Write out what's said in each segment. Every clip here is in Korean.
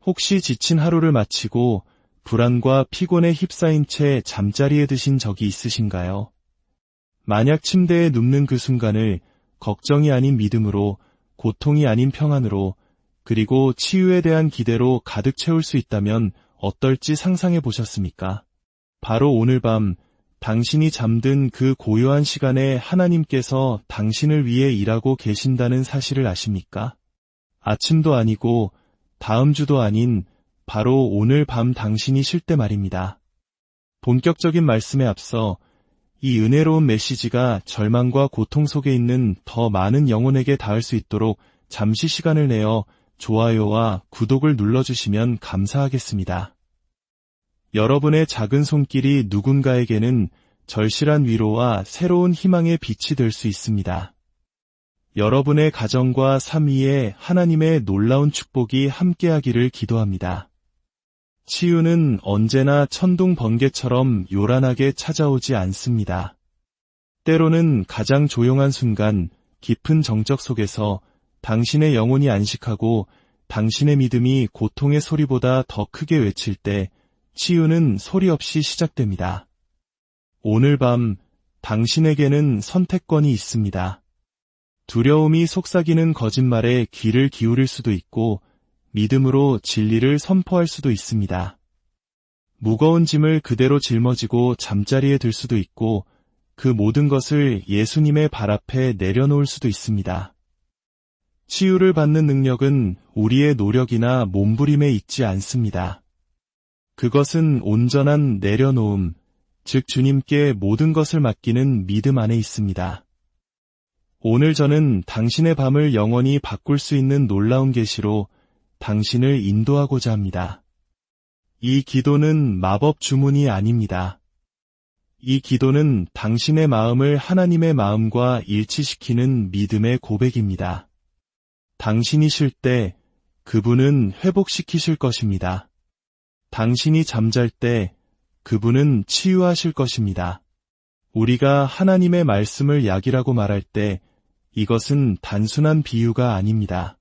혹시 지친 하루를 마치고 불안과 피곤에 휩싸인 채 잠자리에 드신 적이 있으신가요? 만약 침대에 눕는 그 순간을 걱정이 아닌 믿음으로, 고통이 아닌 평안으로, 그리고 치유에 대한 기대로 가득 채울 수 있다면 어떨지 상상해 보셨습니까? 바로 오늘 밤 당신이 잠든 그 고요한 시간에 하나님께서 당신을 위해 일하고 계신다는 사실을 아십니까? 아침도 아니고 다음 주도 아닌 바로 오늘 밤 당신이 쉴 때 말입니다. 본격적인 말씀에 앞서 이 은혜로운 메시지가 절망과 고통 속에 있는 더 많은 영혼에게 닿을 수 있도록 잠시 시간을 내어 좋아요와 구독을 눌러주시면 감사하겠습니다. 여러분의 작은 손길이 누군가에게는 절실한 위로와 새로운 희망의 빛이 될 수 있습니다. 여러분의 가정과 삶 위에 하나님의 놀라운 축복이 함께하기를 기도합니다. 치유는 언제나 천둥 번개처럼 요란하게 찾아오지 않습니다. 때로는 가장 조용한 순간, 깊은 정적 속에서 당신의 영혼이 안식하고 당신의 믿음이 고통의 소리보다 더 크게 외칠 때 치유는 소리 없이 시작됩니다. 오늘 밤 당신에게는 선택권이 있습니다. 두려움이 속삭이는 거짓말에 귀를 기울일 수도 있고 믿음으로 진리를 선포할 수도 있습니다. 무거운 짐을 그대로 짊어지고 잠자리에 들 수도 있고 그 모든 것을 예수님의 발 앞에 내려놓을 수도 있습니다. 치유를 받는 능력은 우리의 노력이나 몸부림에 있지 않습니다. 그것은 온전한 내려놓음, 즉 주님께 모든 것을 맡기는 믿음 안에 있습니다. 오늘 저는 당신의 밤을 영원히 바꿀 수 있는 놀라운 계시로 당신을 인도하고자 합니다. 이 기도는 마법 주문이 아닙니다. 이 기도는 당신의 마음을 하나님의 마음과 일치시키는 믿음의 고백입니다. 당신이 쉴 때 그분은 회복시키실 것입니다. 당신이 잠잘 때 그분은 치유하실 것입니다. 우리가 하나님의 말씀을 약이라고 말할 때 이것은 단순한 비유가 아닙니다.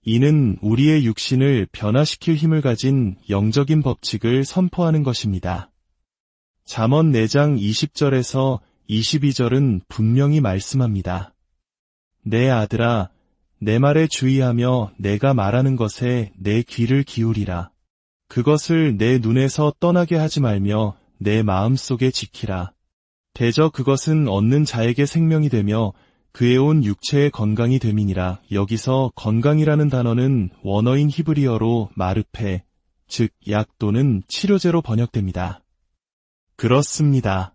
이는 우리의 육신을 변화시킬 힘을 가진 영적인 법칙을 선포하는 것입니다. 잠언 4장 20절에서 22절은 분명히 말씀합니다. 내 아들아, 내 말에 주의하며 내가 말하는 것에 내 귀를 기울이라. 그것을 내 눈에서 떠나게 하지 말며 내 마음속에 지키라. 대저 그것은 얻는 자에게 생명이 되며 그의 온 육체의 건강이 됨이니라. 여기서 건강이라는 단어는 원어인 히브리어로 마르페, 즉 약 또는 치료제로 번역됩니다. 그렇습니다.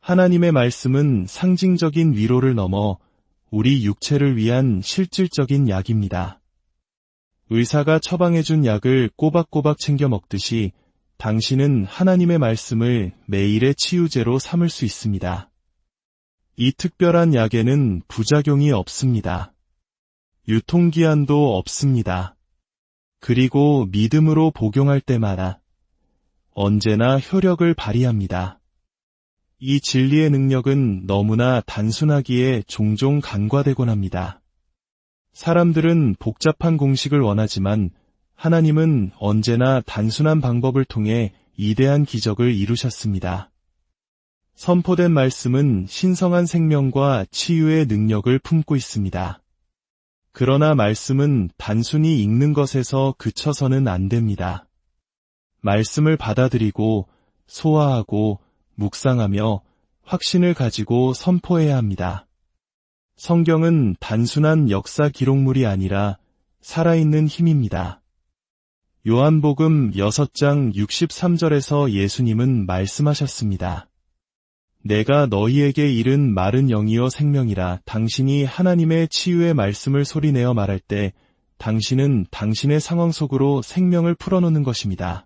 하나님의 말씀은 상징적인 위로를 넘어 우리 육체를 위한 실질적인 약입니다. 의사가 처방해준 약을 꼬박꼬박 챙겨 먹듯이 당신은 하나님의 말씀을 매일의 치유제로 삼을 수 있습니다. 이 특별한 약에는 부작용이 없습니다. 유통기한도 없습니다. 그리고 믿음으로 복용할 때마다 언제나 효력을 발휘합니다. 이 진리의 능력은 너무나 단순하기에 종종 간과되곤 합니다. 사람들은 복잡한 공식을 원하지만 하나님은 언제나 단순한 방법을 통해 위대한 기적을 이루셨습니다. 선포된 말씀은 신성한 생명과 치유의 능력을 품고 있습니다. 그러나 말씀은 단순히 읽는 것에서 그쳐서는 안 됩니다. 말씀을 받아들이고 소화하고 묵상하며 확신을 가지고 선포해야 합니다. 성경은 단순한 역사 기록물이 아니라 살아있는 힘입니다. 요한복음 6장 63절에서 예수님은 말씀하셨습니다. 내가 너희에게 이른 말은 영이요 생명이라. 당신이 하나님의 치유의 말씀을 소리내어 말할 때 당신은 당신의 상황 속으로 생명을 풀어놓는 것입니다.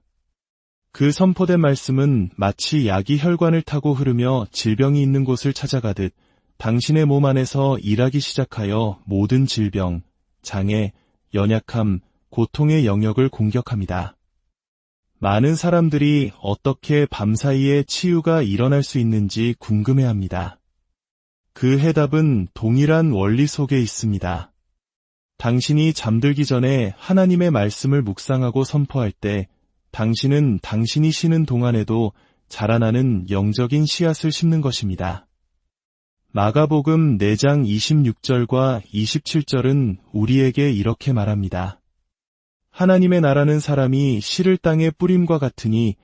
그 선포된 말씀은 마치 약이 혈관을 타고 흐르며 질병이 있는 곳을 찾아가듯 당신의 몸 안에서 일하기 시작하여 모든 질병, 장애, 연약함, 고통의 영역을 공격합니다. 많은 사람들이 어떻게 밤사이에 치유가 일어날 수 있는지 궁금해합니다. 그 해답은 동일한 원리 속에 있습니다. 당신이 잠들기 전에 하나님의 말씀을 묵상하고 선포할 때 당신은 당신이 쉬는 동안에도 자라나는 영적인 씨앗을 심는 것입니다. 마가복음 4장 26절과 27절은 우리에게 이렇게 말합니다. 하나님의 나라는 사람이 씨를 땅에 뿌림과 같으니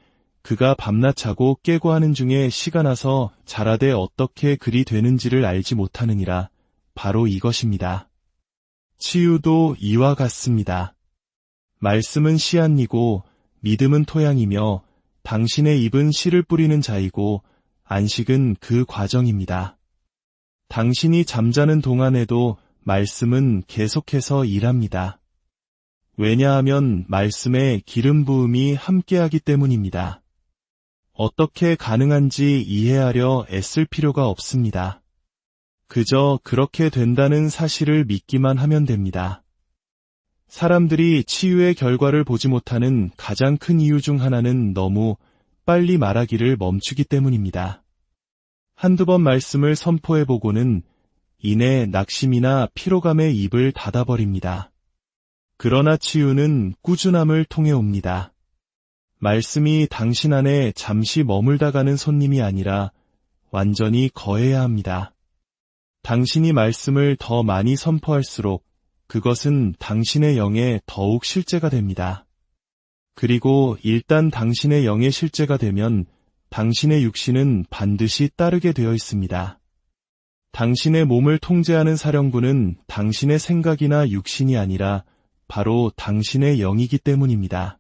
그가 밤낮 자고 깨고 하는 중에 씨가 나서 자라되 어떻게 그리 되는지를 알지 못하느니라. 바로 이것입니다. 치유도 이와 같습니다. 말씀은 씨앗이고 믿음은 토양이며 당신의 입은 씨를 뿌리는 자이고 안식은 그 과정입니다. 당신이 잠자는 동안에도 말씀은 계속해서 일합니다. 왜냐하면 말씀에 기름 부음이 함께하기 때문입니다. 어떻게 가능한지 이해하려 애쓸 필요가 없습니다. 그저 그렇게 된다는 사실을 믿기만 하면 됩니다. 사람들이 치유의 결과를 보지 못하는 가장 큰 이유 중 하나는 너무 빨리 말하기를 멈추기 때문입니다. 한두 번 말씀을 선포해보고는 이내 낙심이나 피로감에 입을 닫아버립니다. 그러나 치유는 꾸준함을 통해 옵니다. 말씀이 당신 안에 잠시 머물다 가는 손님이 아니라 완전히 거해야 합니다. 당신이 말씀을 더 많이 선포할수록 그것은 당신의 영에 더욱 실제가 됩니다. 그리고 일단 당신의 영의 실제가 되면 당신의 육신은 반드시 따르게 되어 있습니다. 당신의 몸을 통제하는 사령부는 당신의 생각이나 육신이 아니라 바로 당신의 영이기 때문입니다.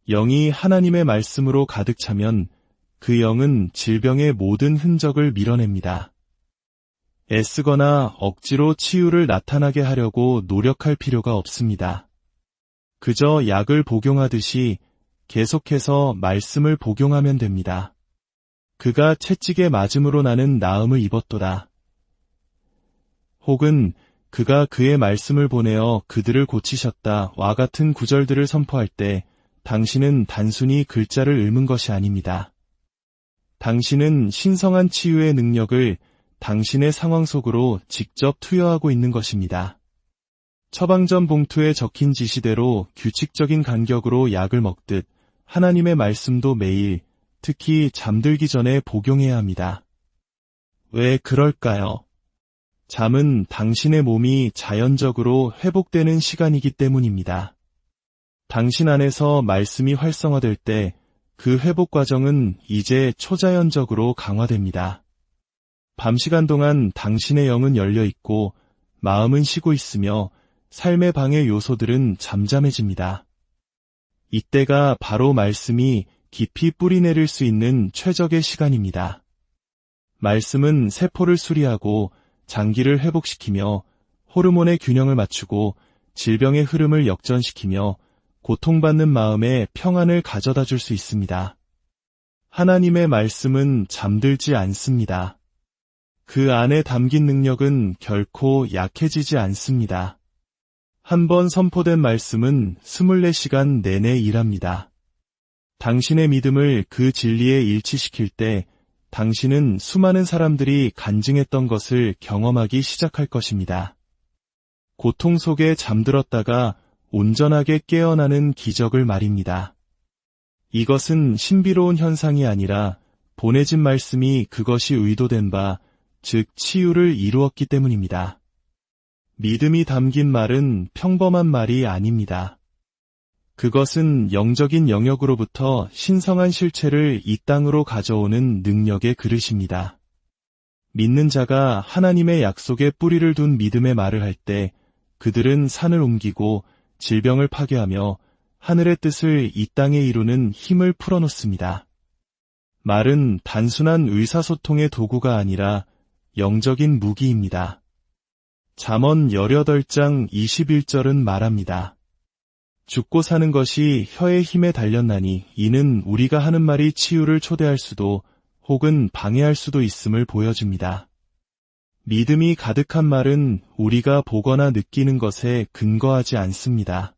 영이 하나님의 말씀으로 가득 차면 그 영은 질병의 모든 흔적을 밀어냅니다. 애쓰거나 억지로 치유를 나타나게 하려고 노력할 필요가 없습니다. 그저 약을 복용하듯이 계속해서 말씀을 복용하면 됩니다. 그가 채찍에 맞음으로 나는 나음을 입었도다. 혹은 그가 그의 말씀을 보내어 그들을 고치셨다와 같은 구절들을 선포할 때 당신은 단순히 글자를 읊은 것이 아닙니다. 당신은 신성한 치유의 능력을 당신의 상황 속으로 직접 투여하고 있는 것입니다. 처방전 봉투에 적힌 지시대로 규칙적인 간격으로 약을 먹듯 하나님의 말씀도 매일, 특히 잠들기 전에 복용해야 합니다. 왜 그럴까요? 잠은 당신의 몸이 자연적으로 회복되는 시간이기 때문입니다. 당신 안에서 말씀이 활성화될 때 그 회복 과정은 이제 초자연적으로 강화됩니다. 밤 시간 동안 당신의 영은 열려 있고 마음은 쉬고 있으며 삶의 방해 요소들은 잠잠해집니다. 이때가 바로 말씀이 깊이 뿌리내릴 수 있는 최적의 시간입니다. 말씀은 세포를 수리하고 장기를 회복시키며 호르몬의 균형을 맞추고 질병의 흐름을 역전시키며 고통받는 마음에 평안을 가져다 줄 수 있습니다. 하나님의 말씀은 잠들지 않습니다. 그 안에 담긴 능력은 결코 약해지지 않습니다. 한번 선포된 말씀은 24시간 내내 일합니다. 당신의 믿음을 그 진리에 일치시킬 때 당신은 수많은 사람들이 간증했던 것을 경험하기 시작할 것입니다. 고통 속에 잠들었다가 온전하게 깨어나는 기적을 말입니다. 이것은 신비로운 현상이 아니라 보내진 말씀이 그것이 의도된 바, 즉 치유를 이루었기 때문입니다. 믿음이 담긴 말은 평범한 말이 아닙니다. 그것은 영적인 영역으로부터 신성한 실체를 이 땅으로 가져오는 능력의 그릇입니다. 믿는 자가 하나님의 약속에 뿌리를 둔 믿음의 말을 할 때 그들은 산을 옮기고 질병을 파괴하며 하늘의 뜻을 이 땅에 이루는 힘을 풀어놓습니다. 말은 단순한 의사소통의 도구가 아니라 영적인 무기입니다. 잠언 18장 21절은 말합니다. 죽고 사는 것이 혀의 힘에 달렸나니 이는 우리가 하는 말이 치유를 초대할 수도 혹은 방해할 수도 있음을 보여줍니다. 믿음이 가득한 말은 우리가 보거나 느끼는 것에 근거하지 않습니다.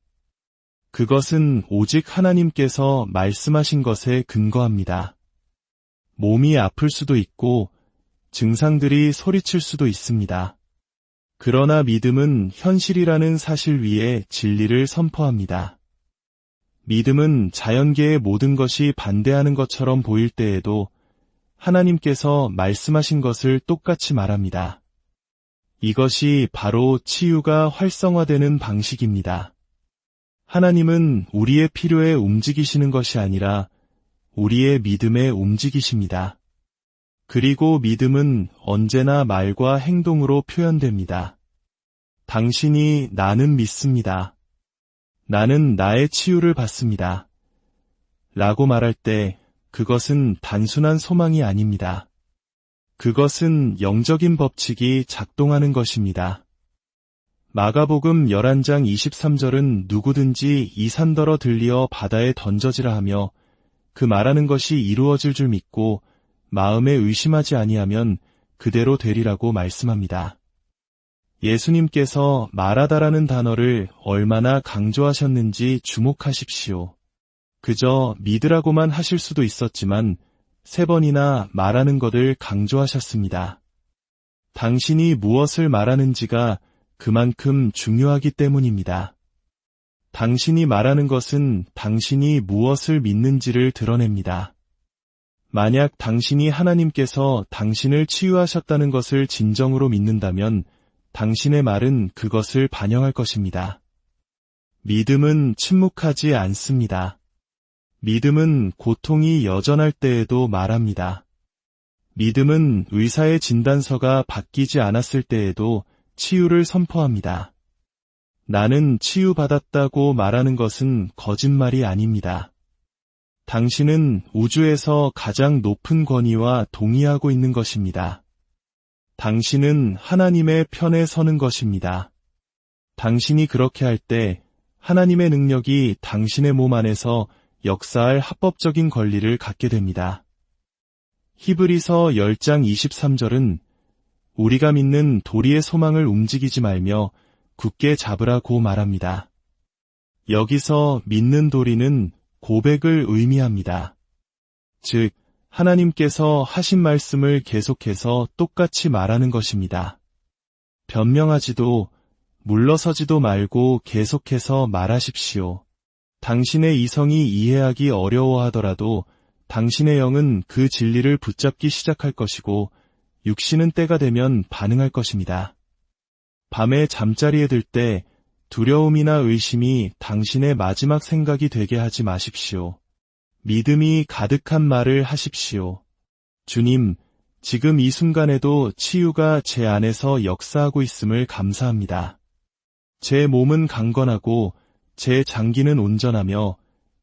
그것은 오직 하나님께서 말씀하신 것에 근거합니다. 몸이 아플 수도 있고 증상들이 소리칠 수도 있습니다. 그러나 믿음은 현실이라는 사실 위에 진리를 선포합니다. 믿음은 자연계의 모든 것이 반대하는 것처럼 보일 때에도 하나님께서 말씀하신 것을 똑같이 말합니다. 이것이 바로 치유가 활성화되는 방식입니다. 하나님은 우리의 필요에 움직이시는 것이 아니라 우리의 믿음에 움직이십니다. 그리고 믿음은 언제나 말과 행동으로 표현됩니다. 당신이 나는 믿습니다. 나는 나의 치유를 받습니다. 라고 말할 때 그것은 단순한 소망이 아닙니다. 그것은 영적인 법칙이 작동하는 것입니다. 마가복음 11장 23절은 누구든지 이 산더러 들리어 바다에 던져지라 하며 그 말하는 것이 이루어질 줄 믿고 마음에 의심하지 아니하면 그대로 되리라고 말씀합니다. 예수님께서 말하다라는 단어를 얼마나 강조하셨는지 주목하십시오. 그저 믿으라고만 하실 수도 있었지만 3번이나 말하는 것을 강조하셨습니다. 당신이 무엇을 말하는지가 그만큼 중요하기 때문입니다. 당신이 말하는 것은 당신이 무엇을 믿는지를 드러냅니다. 만약 당신이 하나님께서 당신을 치유하셨다는 것을 진정으로 믿는다면 당신의 말은 그것을 반영할 것입니다. 믿음은 침묵하지 않습니다. 믿음은 고통이 여전할 때에도 말합니다. 믿음은 의사의 진단서가 바뀌지 않았을 때에도 치유를 선포합니다. 나는 치유받았다고 말하는 것은 거짓말이 아닙니다. 당신은 우주에서 가장 높은 권위와 동의하고 있는 것입니다. 당신은 하나님의 편에 서는 것입니다. 당신이 그렇게 할 때 하나님의 능력이 당신의 몸 안에서 역사할 합법적인 권리를 갖게 됩니다. 히브리서 10장 23절은 우리가 믿는 도리의 소망을 움직이지 말며 굳게 잡으라고 말합니다. 여기서 믿는 도리는 고백을 의미합니다. 즉, 하나님께서 하신 말씀을 계속해서 똑같이 말하는 것입니다. 변명하지도 물러서지도 말고 계속해서 말하십시오. 당신의 이성이 이해하기 어려워하더라도 당신의 영은 그 진리를 붙잡기 시작할 것이고 육신은 때가 되면 반응할 것입니다. 밤에 잠자리에 들 때 두려움이나 의심이 당신의 마지막 생각이 되게 하지 마십시오. 믿음이 가득한 말을 하십시오. 주님, 지금 이 순간에도 치유가 제 안에서 역사하고 있음을 감사합니다. 제 몸은 강건하고 제 장기는 온전하며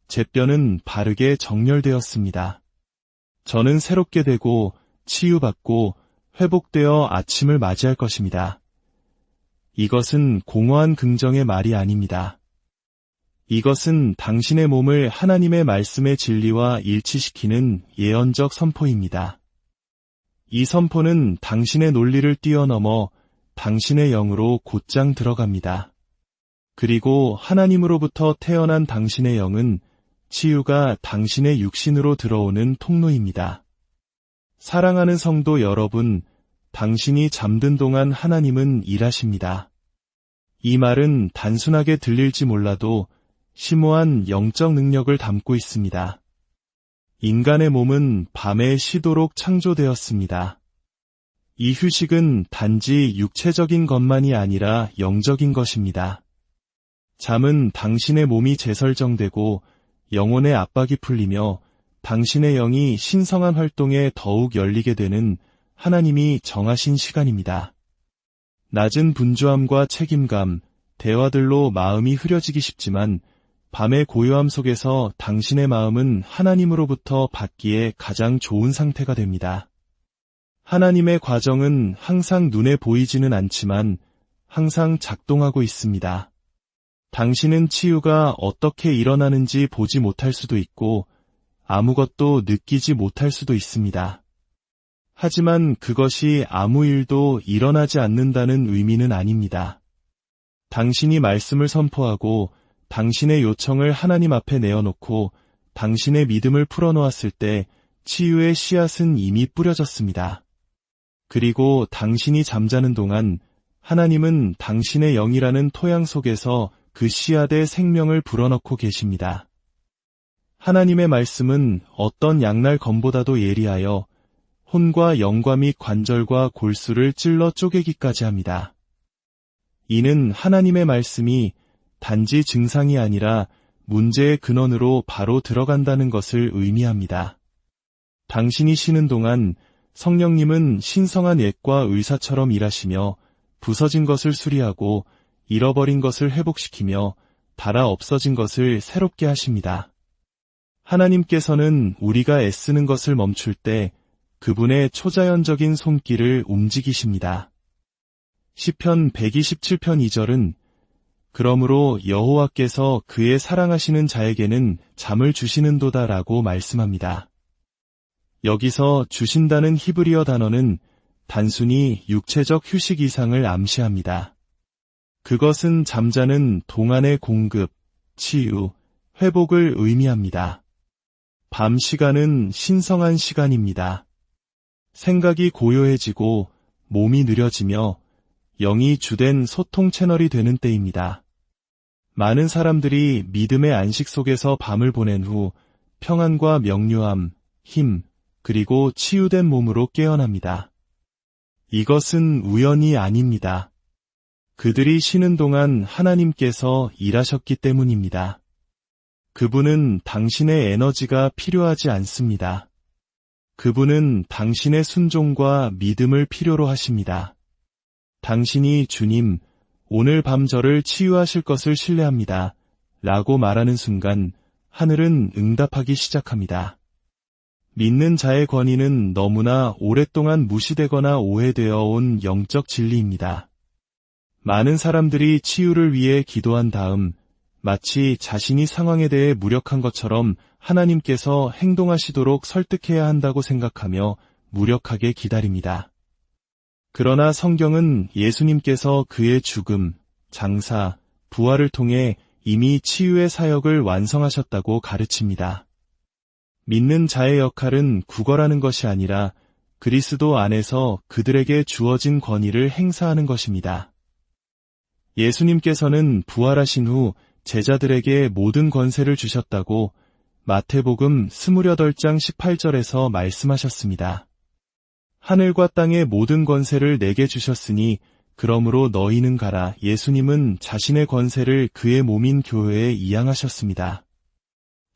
제 뼈는 바르게 정렬되었습니다. 저는 새롭게 되고 치유받고 회복되어 아침을 맞이할 것입니다. 이것은 공허한 긍정의 말이 아닙니다. 이것은 당신의 몸을 하나님의 말씀의 진리와 일치시키는 예언적 선포입니다. 이 선포는 당신의 논리를 뛰어넘어 당신의 영으로 곧장 들어갑니다. 그리고 하나님으로부터 태어난 당신의 영은 치유가 당신의 육신으로 들어오는 통로입니다. 사랑하는 성도 여러분, 당신이 잠든 동안 하나님은 일하십니다. 이 말은 단순하게 들릴지 몰라도 심오한 영적 능력을 담고 있습니다. 인간의 몸은 밤에 쉬도록 창조되었습니다. 이 휴식은 단지 육체적인 것만이 아니라 영적인 것입니다. 잠은 당신의 몸이 재설정되고 영혼의 압박이 풀리며 당신의 영이 신성한 활동에 더욱 열리게 되는 하나님이 정하신 시간입니다. 낮은 분주함과 책임감, 대화들로 마음이 흐려지기 쉽지만 밤의 고요함 속에서 당신의 마음은 하나님으로부터 받기에 가장 좋은 상태가 됩니다. 하나님의 과정은 항상 눈에 보이지는 않지만 항상 작동하고 있습니다. 당신은 치유가 어떻게 일어나는지 보지 못할 수도 있고 아무것도 느끼지 못할 수도 있습니다. 하지만 그것이 아무 일도 일어나지 않는다는 의미는 아닙니다. 당신이 말씀을 선포하고 당신의 요청을 하나님 앞에 내어놓고 당신의 믿음을 풀어놓았을 때 치유의 씨앗은 이미 뿌려졌습니다. 그리고 당신이 잠자는 동안 하나님은 당신의 영이라는 토양 속에서 그 씨앗의 생명을 불어넣고 계십니다. 하나님의 말씀은 어떤 양날 검보다도 예리하여 혼과 영과 및 관절과 골수를 찔러 쪼개기까지 합니다. 이는 하나님의 말씀이 단지 증상이 아니라 문제의 근원으로 바로 들어간다는 것을 의미합니다. 당신이 쉬는 동안 성령님은 신성한 옛과 의사처럼 일하시며 부서진 것을 수리하고 잃어버린 것을 회복시키며 닳아 없어진 것을 새롭게 하십니다. 하나님께서는 우리가 애쓰는 것을 멈출 때 그분의 초자연적인 손길을 움직이십니다. 시편 127편 2절은 그러므로 여호와께서 그의 사랑하시는 자에게는 잠을 주시는도다 라고 말씀합니다. 여기서 주신다는 히브리어 단어는 단순히 육체적 휴식 이상을 암시합니다. 그것은 잠자는 동안의 공급, 치유, 회복을 의미합니다. 밤 시간은 신성한 시간입니다. 생각이 고요해지고 몸이 느려지며 영이 주된 소통 채널이 되는 때입니다. 많은 사람들이 믿음의 안식 속에서 밤을 보낸 후 평안과 명료함, 힘, 그리고 치유된 몸으로 깨어납니다. 이것은 우연이 아닙니다. 그들이 쉬는 동안 하나님께서 일하셨기 때문입니다. 그분은 당신의 에너지가 필요하지 않습니다. 그분은 당신의 순종과 믿음을 필요로 하십니다. 당신이 주님, 오늘 밤 저를 치유하실 것을 신뢰합니다. 라고 말하는 순간 하늘은 응답하기 시작합니다. 믿는 자의 권위는 너무나 오랫동안 무시되거나 오해되어 온 영적 진리입니다. 많은 사람들이 치유를 위해 기도한 다음 마치 자신이 상황에 대해 무력한 것처럼 하나님께서 행동하시도록 설득해야 한다고 생각하며 무력하게 기다립니다. 그러나 성경은 예수님께서 그의 죽음, 장사, 부활을 통해 이미 치유의 사역을 완성하셨다고 가르칩니다. 믿는 자의 역할은 구걸하는 것이 아니라 그리스도 안에서 그들에게 주어진 권위를 행사하는 것입니다. 예수님께서는 부활하신 후 제자들에게 모든 권세를 주셨다고 마태복음 28장 18절에서 말씀하셨습니다. 하늘과 땅의 모든 권세를 내게 주셨으니 그러므로 너희는 가라. 예수님은 자신의 권세를 그의 몸인 교회에 이양하셨습니다.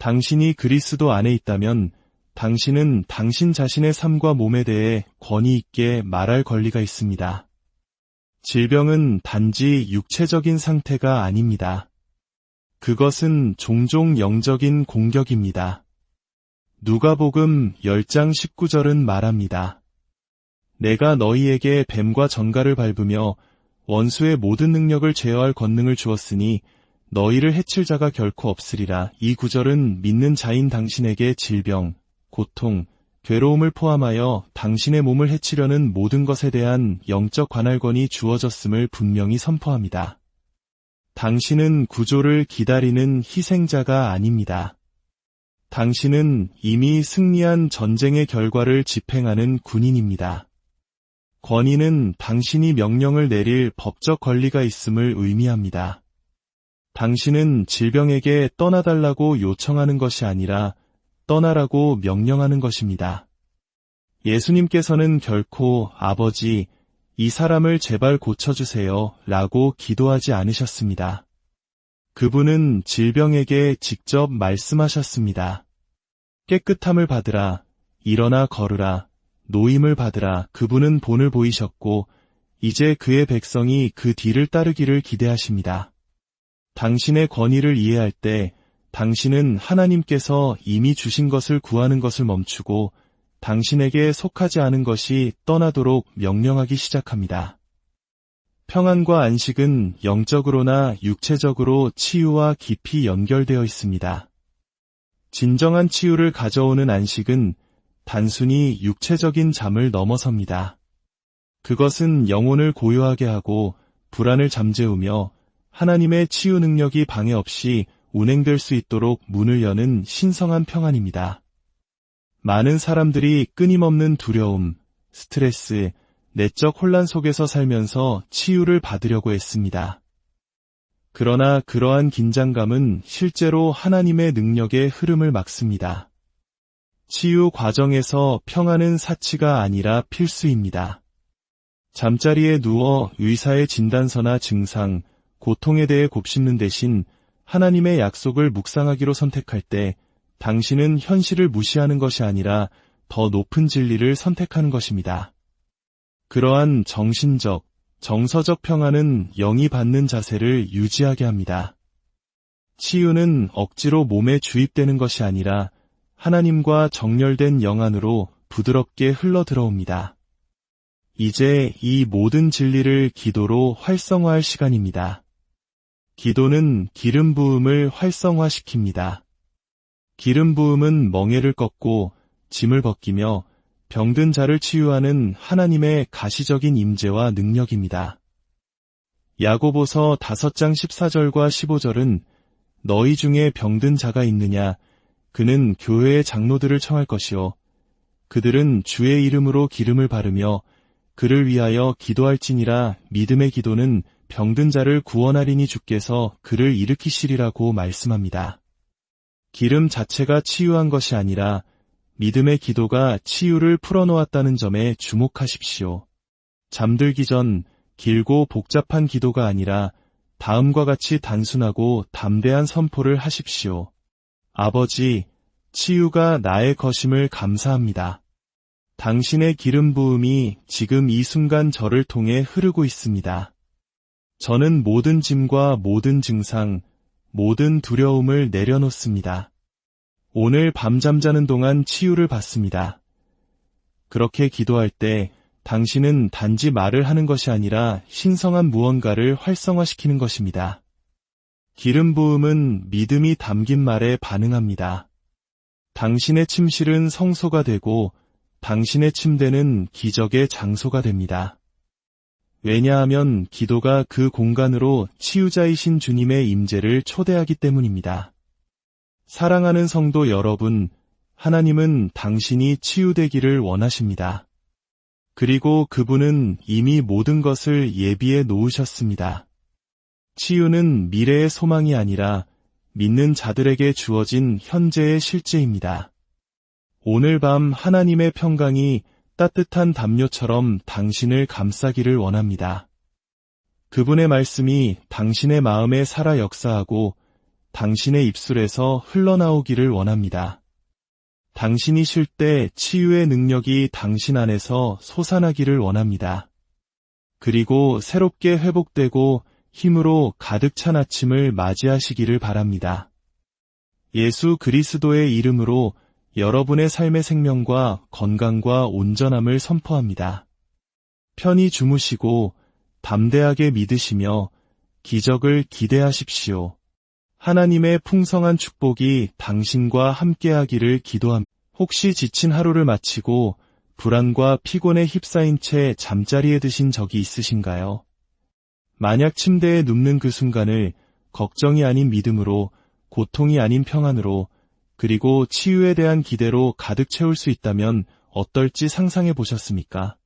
당신이 그리스도 안에 있다면 당신은 당신 자신의 삶과 몸에 대해 권위 있게 말할 권리가 있습니다. 질병은 단지 육체적인 상태가 아닙니다. 그것은 종종 영적인 공격입니다. 누가복음 10장 19절은 말합니다. 내가 너희에게 뱀과 전갈을 밟으며 원수의 모든 능력을 제어할 권능을 주었으니 너희를 해칠 자가 결코 없으리라. 이 구절은 믿는 자인 당신에게 질병, 고통, 괴로움을 포함하여 당신의 몸을 해치려는 모든 것에 대한 영적 관할권이 주어졌음을 분명히 선포합니다. 당신은 구조를 기다리는 희생자가 아닙니다. 당신은 이미 승리한 전쟁의 결과를 집행하는 군인입니다. 권위는 당신이 명령을 내릴 법적 권리가 있음을 의미합니다. 당신은 질병에게 떠나달라고 요청하는 것이 아니라 떠나라고 명령하는 것입니다. 예수님께서는 결코 아버지, 이 사람을 제발 고쳐주세요 라고 기도하지 않으셨습니다. 그분은 질병에게 직접 말씀하셨습니다. 깨끗함을 받으라, 일어나 걸으라, 노임을 받으라. 그분은 본을 보이셨고 이제 그의 백성이 그 뒤를 따르기를 기대하십니다. 당신의 권위를 이해할 때 당신은 하나님께서 이미 주신 것을 구하는 것을 멈추고 당신에게 속하지 않은 것이 떠나도록 명령하기 시작합니다. 평안과 안식은 영적으로나 육체적으로 치유와 깊이 연결되어 있습니다. 진정한 치유를 가져오는 안식은 단순히 육체적인 잠을 넘어섭니다. 그것은 영혼을 고요하게 하고 불안을 잠재우며 하나님의 치유 능력이 방해 없이 운행될 수 있도록 문을 여는 신성한 평안입니다. 많은 사람들이 끊임없는 두려움, 스트레스, 내적 혼란 속에서 살면서 치유를 받으려고 했습니다. 그러나 그러한 긴장감은 실제로 하나님의 능력의 흐름을 막습니다. 치유 과정에서 평안은 사치가 아니라 필수입니다. 잠자리에 누워 의사의 진단서나 증상, 고통에 대해 곱씹는 대신 하나님의 약속을 묵상하기로 선택할 때 당신은 현실을 무시하는 것이 아니라 더 높은 진리를 선택하는 것입니다. 그러한 정신적, 정서적 평안은 영이 받는 자세를 유지하게 합니다. 치유는 억지로 몸에 주입되는 것이 아니라 하나님과 정렬된 영 안으로 부드럽게 흘러 들어옵니다. 이제 이 모든 진리를 기도로 활성화할 시간입니다. 기도는 기름 부음을 활성화시킵니다. 기름 부음은 멍에를 꺾고 짐을 벗기며 병든 자를 치유하는 하나님의 가시적인 임재와 능력입니다. 야고보서 5장 14절과 15절은 너희 중에 병든 자가 있느냐 그는 교회의 장로들을 청할 것이요 그들은 주의 이름으로 기름을 바르며 그를 위하여 기도할지니라 믿음의 기도는 병든 자를 구원하리니 주께서 그를 일으키시리라고 말씀합니다. 기름 자체가 치유한 것이 아니라 믿음의 기도가 치유를 풀어놓았다는 점에 주목하십시오. 잠들기 전 길고 복잡한 기도가 아니라 다음과 같이 단순하고 담대한 선포를 하십시오. 아버지, 치유가 나의 것임을 감사합니다. 당신의 기름 부음이 지금 이 순간 저를 통해 흐르고 있습니다. 저는 모든 짐과 모든 증상, 모든 두려움을 내려놓습니다. 오늘 밤 잠자는 동안 치유를 받습니다. 그렇게 기도할 때 당신은 단지 말을 하는 것이 아니라 신성한 무언가를 활성화시키는 것입니다. 기름 부음은 믿음이 담긴 말에 반응합니다. 당신의 침실은 성소가 되고 당신의 침대는 기적의 장소가 됩니다. 왜냐하면 기도가 그 공간으로 치유자이신 주님의 임재를 초대하기 때문입니다. 사랑하는 성도 여러분, 하나님은 당신이 치유되기를 원하십니다. 그리고 그분은 이미 모든 것을 예비해 놓으셨습니다. 치유는 미래의 소망이 아니라 믿는 자들에게 주어진 현재의 실제입니다. 오늘 밤 하나님의 평강이 따뜻한 담요처럼 당신을 감싸기를 원합니다. 그분의 말씀이 당신의 마음에 살아 역사하고 당신의 입술에서 흘러나오기를 원합니다. 당신이 쉴 때 치유의 능력이 당신 안에서 솟아나기를 원합니다. 그리고 새롭게 회복되고 힘으로 가득 찬 아침을 맞이하시기를 바랍니다. 예수 그리스도의 이름으로 여러분의 삶의 생명과 건강과 온전함을 선포합니다. 편히 주무시고 담대하게 믿으시며 기적을 기대하십시오. 하나님의 풍성한 축복이 당신과 함께하기를 기도합니다. 혹시 지친 하루를 마치고 불안과 피곤에 휩싸인 채 잠자리에 드신 적이 있으신가요? 만약 침대에 눕는 그 순간을 걱정이 아닌 믿음으로, 고통이 아닌 평안으로, 그리고 치유에 대한 기대로 가득 채울 수 있다면 어떨지 상상해 보셨습니까?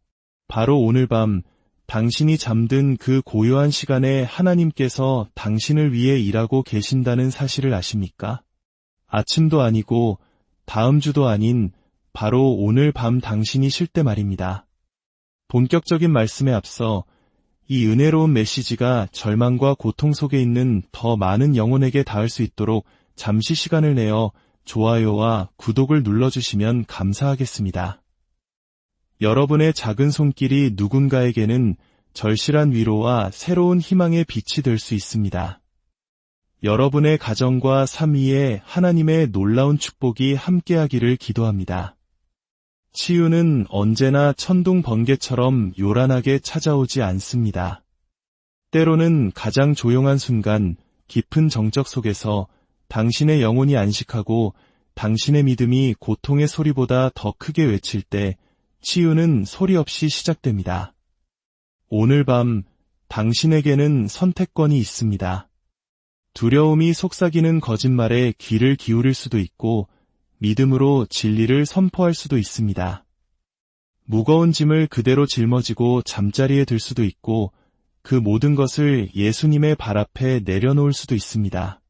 바로 오늘 밤 당신이 잠든 그 고요한 시간에 하나님께서 당신을 위해 일하고 계신다는 사실을 아십니까? 아침도 아니고 다음 주도 아닌 바로 오늘 밤 당신이 쉴 때 말입니다. 본격적인 말씀에 앞서 이 은혜로운 메시지가 절망과 고통 속에 있는 더 많은 영혼에게 닿을 수 있도록 잠시 시간을 내어 좋아요와 구독을 눌러주시면 감사하겠습니다. 여러분의 작은 손길이 누군가에게는 절실한 위로와 새로운 희망의 빛이 될 수 있습니다. 여러분의 가정과 삶 위에 하나님의 놀라운 축복이 함께하기를 기도합니다. 치유는 언제나 천둥 번개처럼 요란하게 찾아오지 않습니다. 때로는 가장 조용한 순간, 깊은 정적 속에서 당신의 영혼이 안식하고 당신의 믿음이 고통의 소리보다 더 크게 외칠 때 치유는 소리 없이 시작됩니다. 오늘 밤 당신에게는 선택권이 있습니다. 두려움이 속삭이는 거짓말에 귀를 기울일 수도 있고 믿음으로 진리를 선포할 수도 있습니다. 무거운 짐을 그대로 짊어지고 잠자리에 들 수도 있고 그 모든 것을 예수님의 발 앞에 내려놓을 수도 있습니다.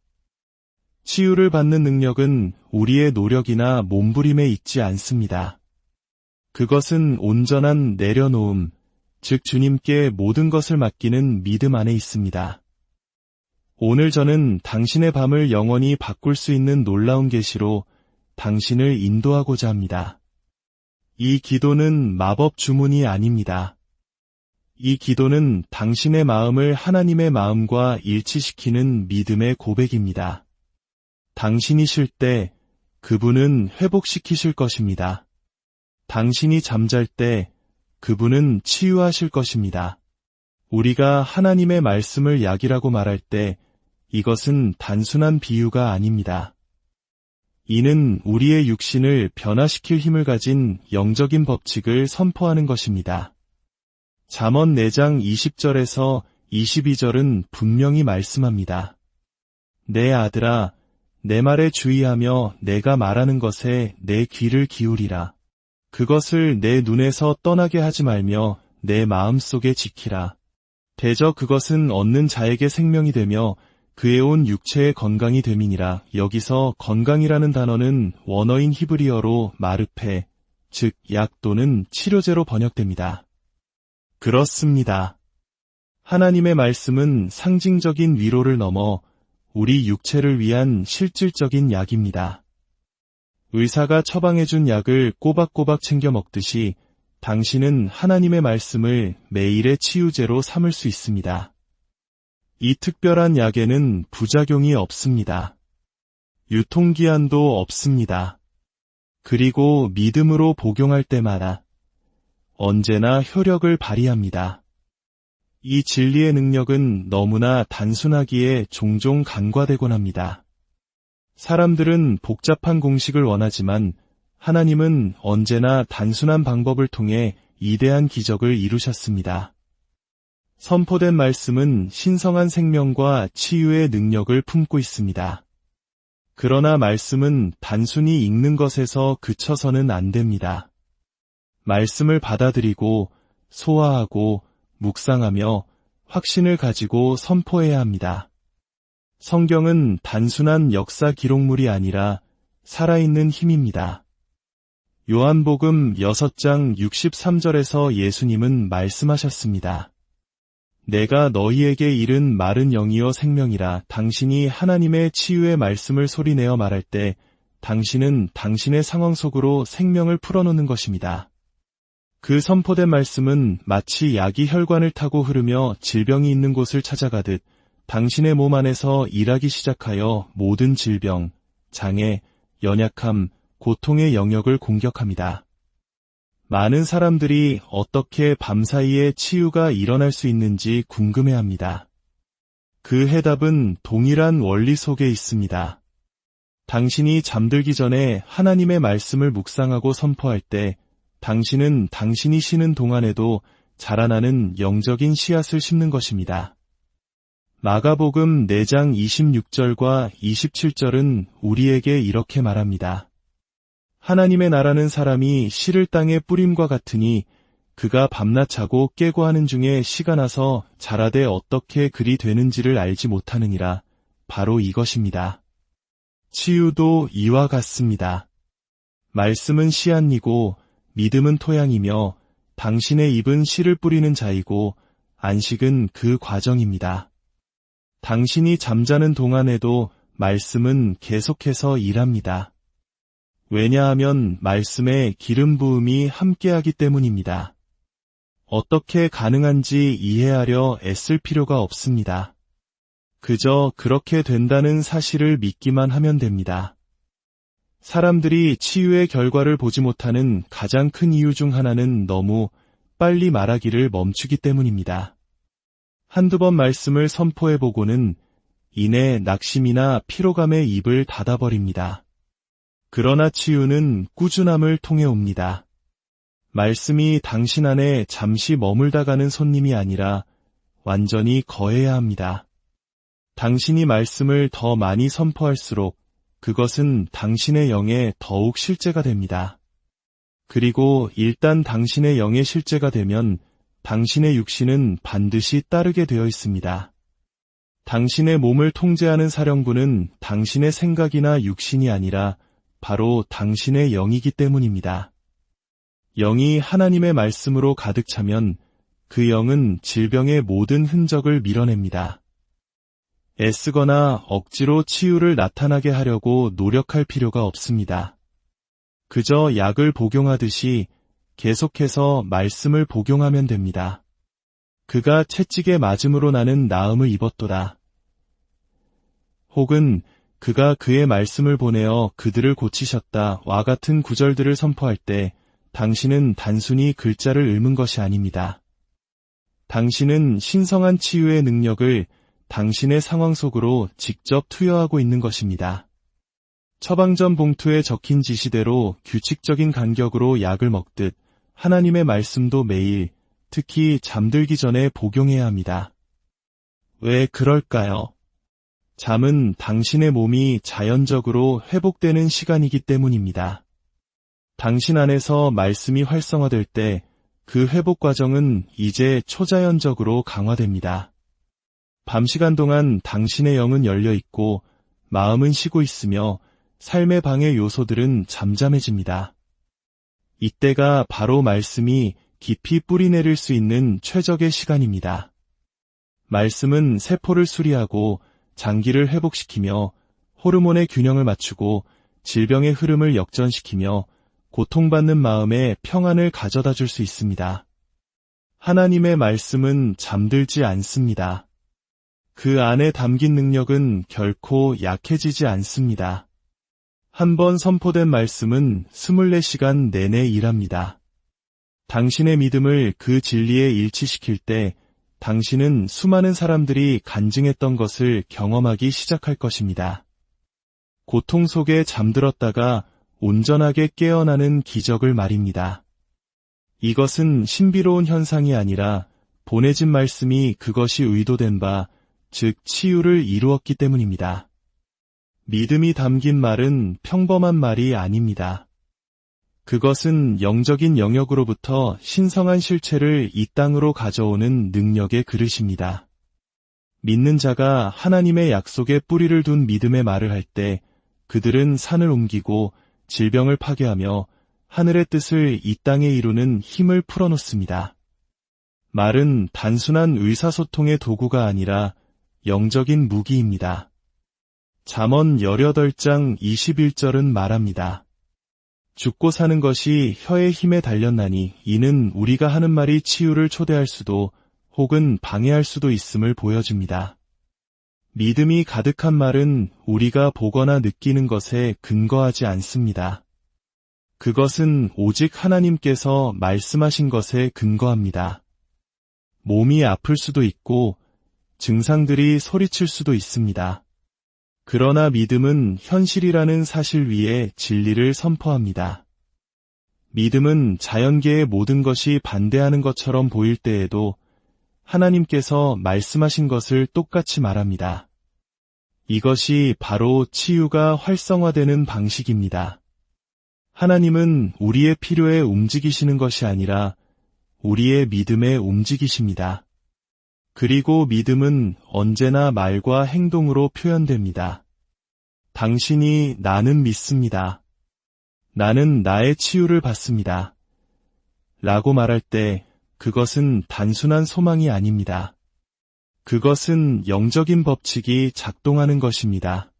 치유를 받는 능력은 우리의 노력이나 몸부림에 있지 않습니다. 그것은 온전한 내려놓음, 즉 주님께 모든 것을 맡기는 믿음 안에 있습니다. 오늘 저는 당신의 밤을 영원히 바꿀 수 있는 놀라운 계시로 당신을 인도하고자 합니다. 이 기도는 마법 주문이 아닙니다. 이 기도는 당신의 마음을 하나님의 마음과 일치시키는 믿음의 고백입니다. 당신이 쉴 때 그분은 회복시키실 것입니다. 당신이 잠잘 때 그분은 치유하실 것입니다. 우리가 하나님의 말씀을 약이라고 말할 때 이것은 단순한 비유가 아닙니다. 이는 우리의 육신을 변화시킬 힘을 가진 영적인 법칙을 선포하는 것입니다. 잠언 4장 20절에서 22절은 분명히 말씀합니다. 내 아들아, 내 말에 주의하며 내가 말하는 것에 내 귀를 기울이라. 그것을 내 눈에서 떠나게 하지 말며 내 마음속에 지키라. 대저 그것은 얻는 자에게 생명이 되며 그의 온 육체의 건강이 됨이니라. 여기서 건강이라는 단어는 원어인 히브리어로 마르페, 즉 약 또는 치료제로 번역됩니다. 그렇습니다. 하나님의 말씀은 상징적인 위로를 넘어 우리 육체를 위한 실질적인 약입니다. 의사가 처방해준 약을 꼬박꼬박 챙겨 먹듯이 당신은 하나님의 말씀을 매일의 치유제로 삼을 수 있습니다. 이 특별한 약에는 부작용이 없습니다. 유통기한도 없습니다. 그리고 믿음으로 복용할 때마다 언제나 효력을 발휘합니다. 이 진리의 능력은 너무나 단순하기에 종종 간과되곤 합니다. 사람들은 복잡한 공식을 원하지만 하나님은 언제나 단순한 방법을 통해 이대한 기적을 이루셨습니다. 선포된 말씀은 신성한 생명과 치유의 능력을 품고 있습니다. 그러나 말씀은 단순히 읽는 것에서 그쳐서는 안 됩니다. 말씀을 받아들이고 소화하고 묵상하며 확신을 가지고 선포해야 합니다. 성경은 단순한 역사 기록물이 아니라 살아있는 힘입니다. 요한복음 6장 63절에서 예수님은 말씀하셨습니다. 내가 너희에게 이른 말은 영이요 생명이라. 당신이 하나님의 치유의 말씀을 소리내어 말할 때 당신은 당신의 상황 속으로 생명을 풀어놓는 것입니다. 그 선포된 말씀은 마치 약이 혈관을 타고 흐르며 질병이 있는 곳을 찾아가듯 당신의 몸 안에서 일하기 시작하여 모든 질병, 장애, 연약함, 고통의 영역을 공격합니다. 많은 사람들이 어떻게 밤사이에 치유가 일어날 수 있는지 궁금해합니다. 그 해답은 동일한 원리 속에 있습니다. 당신이 잠들기 전에 하나님의 말씀을 묵상하고 선포할 때 당신은 당신이 쉬는 동안에도 자라나는 영적인 씨앗을 심는 것입니다. 마가복음 4장 26절과 27절은 우리에게 이렇게 말합니다. 하나님의 나라는 사람이 씨를 땅에 뿌림과 같으니 그가 밤낮 자고 깨고 하는 중에 씨가 나서 자라되 어떻게 그리 되는지를 알지 못하느니라. 바로 이것입니다. 치유도 이와 같습니다. 말씀은 씨앗이고 믿음은 토양이며 당신의 입은 씨를 뿌리는 자이고 안식은 그 과정입니다. 당신이 잠자는 동안에도 말씀은 계속해서 일합니다. 왜냐하면 말씀에 기름 부음이 함께하기 때문입니다. 어떻게 가능한지 이해하려 애쓸 필요가 없습니다. 그저 그렇게 된다는 사실을 믿기만 하면 됩니다. 사람들이 치유의 결과를 보지 못하는 가장 큰 이유 중 하나는 너무 빨리 말하기를 멈추기 때문입니다. 한두 번 말씀을 선포해보고는 이내 낙심이나 피로감에 입을 닫아버립니다. 그러나 치유는 꾸준함을 통해 옵니다. 말씀이 당신 안에 잠시 머물다 가는 손님이 아니라 완전히 거해야 합니다. 당신이 말씀을 더 많이 선포할수록 그것은 당신의 영에 더욱 실제가 됩니다. 그리고 일단 당신의 영의 실제가 되면 당신의 육신은 반드시 따르게 되어 있습니다. 당신의 몸을 통제하는 사령부는 당신의 생각이나 육신이 아니라 바로 당신의 영이기 때문입니다. 영이 하나님의 말씀으로 가득 차면 그 영은 질병의 모든 흔적을 밀어냅니다. 애쓰거나 억지로 치유를 나타나게 하려고 노력할 필요가 없습니다. 그저 약을 복용하듯이 계속해서 말씀을 복용하면 됩니다. 그가 채찍에 맞음으로 나는 나음을 입었도다. 혹은 그가 그의 말씀을 보내어 그들을 고치셨다와 같은 구절들을 선포할 때 당신은 단순히 글자를 읊은 것이 아닙니다. 당신은 신성한 치유의 능력을 당신의 상황 속으로 직접 투여하고 있는 것입니다. 처방전 봉투에 적힌 지시대로 규칙적인 간격으로 약을 먹듯 하나님의 말씀도 매일, 특히 잠들기 전에 복용해야 합니다. 왜 그럴까요? 잠은 당신의 몸이 자연적으로 회복되는 시간이기 때문입니다. 당신 안에서 말씀이 활성화될 때 그 회복 과정은 이제 초자연적으로 강화됩니다. 밤 시간 동안 당신의 영은 열려 있고 마음은 쉬고 있으며 삶의 방해 요소들은 잠잠해집니다. 이때가 바로 말씀이 깊이 뿌리내릴 수 있는 최적의 시간입니다. 말씀은 세포를 수리하고 장기를 회복시키며 호르몬의 균형을 맞추고 질병의 흐름을 역전시키며 고통받는 마음에 평안을 가져다 줄 수 있습니다. 하나님의 말씀은 잠들지 않습니다. 그 안에 담긴 능력은 결코 약해지지 않습니다. 한번 선포된 말씀은 24시간 내내 일합니다. 당신의 믿음을 그 진리에 일치시킬 때 당신은 수많은 사람들이 간증했던 것을 경험하기 시작할 것입니다. 고통 속에 잠들었다가 온전하게 깨어나는 기적을 말입니다. 이것은 신비로운 현상이 아니라 보내진 말씀이 그것이 의도된 바, 즉 치유를 이루었기 때문입니다. 믿음이 담긴 말은 평범한 말이 아닙니다. 그것은 영적인 영역으로부터 신성한 실체를 이 땅으로 가져오는 능력의 그릇입니다. 믿는 자가 하나님의 약속에 뿌리를 둔 믿음의 말을 할 때 그들은 산을 옮기고 질병을 파괴하며 하늘의 뜻을 이 땅에 이루는 힘을 풀어놓습니다. 말은 단순한 의사소통의 도구가 아니라 영적인 무기입니다. 잠언 18장 21절은 말합니다. 죽고 사는 것이 혀의 힘에 달렸나니 이는 우리가 하는 말이 치유를 초대할 수도 혹은 방해할 수도 있음을 보여줍니다. 믿음이 가득한 말은 우리가 보거나 느끼는 것에 근거하지 않습니다. 그것은 오직 하나님께서 말씀하신 것에 근거합니다. 몸이 아플 수도 있고 증상들이 소리칠 수도 있습니다. 그러나 믿음은 현실이라는 사실 위에 진리를 선포합니다. 믿음은 자연계의 모든 것이 반대하는 것처럼 보일 때에도 하나님께서 말씀하신 것을 똑같이 말합니다. 이것이 바로 치유가 활성화되는 방식입니다. 하나님은 우리의 필요에 움직이시는 것이 아니라 우리의 믿음에 움직이십니다. 그리고 믿음은 언제나 말과 행동으로 표현됩니다. 당신이 나는 믿습니다. 나는 나의 치유를 받습니다. 라고 말할 때 그것은 단순한 소망이 아닙니다. 그것은 영적인 법칙이 작동하는 것입니다.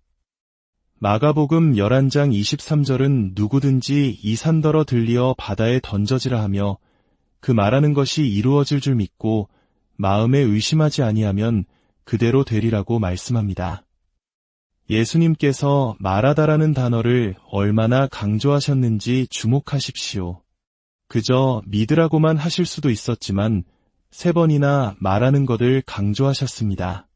마가복음 11장 23절은 누구든지 이 산더러 들리어 바다에 던져지라 하며 그 말하는 것이 이루어질 줄 믿고 마음에 의심하지 아니하면 그대로 되리라고 말씀합니다. 예수님께서 말하다라는 단어를 얼마나 강조하셨는지 주목하십시오. 그저 믿으라고만 하실 수도 있었지만 3번이나 말하는 것을 강조하셨습니다.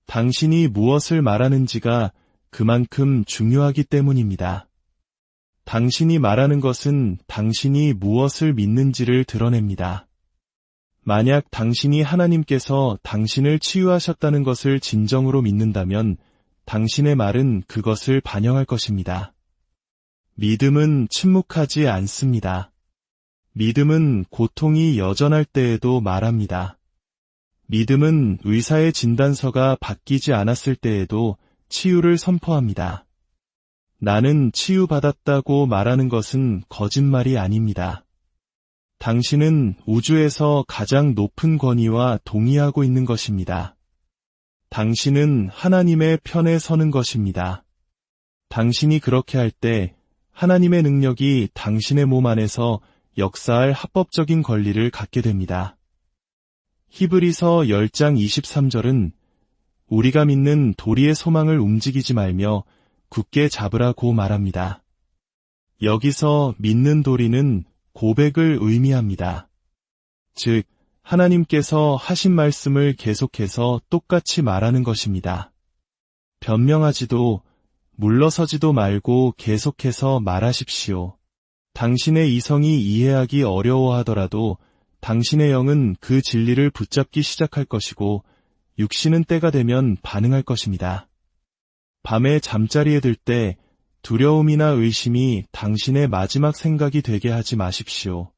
당신이 무엇을 말하는지가 그만큼 중요하기 때문입니다. 당신이 말하는 것은 당신이 무엇을 믿는지를 드러냅니다. 만약 당신이 하나님께서 당신을 치유하셨다는 것을 진정으로 믿는다면 당신의 말은 그것을 반영할 것입니다. 믿음은 침묵하지 않습니다. 믿음은 고통이 여전할 때에도 말합니다. 믿음은 의사의 진단서가 바뀌지 않았을 때에도 치유를 선포합니다. 나는 치유받았다고 말하는 것은 거짓말이 아닙니다. 당신은 우주에서 가장 높은 권위와 동의하고 있는 것입니다. 당신은 하나님의 편에 서는 것입니다. 당신이 그렇게 할 때 하나님의 능력이 당신의 몸 안에서 역사할 합법적인 권리를 갖게 됩니다. 히브리서 10장 23절은 우리가 믿는 도리의 소망을 움직이지 말며 굳게 잡으라고 말합니다. 여기서 믿는 도리는 고백을 의미합니다. 즉, 하나님께서 하신 말씀을 계속해서 똑같이 말하는 것입니다. 변명하지도 물러서지도 말고 계속해서 말하십시오. 당신의 이성이 이해하기 어려워하더라도 당신의 영은 그 진리를 붙잡기 시작할 것이고 육신은 때가 되면 반응할 것입니다. 밤에 잠자리에 들 때 두려움이나 의심이 당신의 마지막 생각이 되게 하지 마십시오.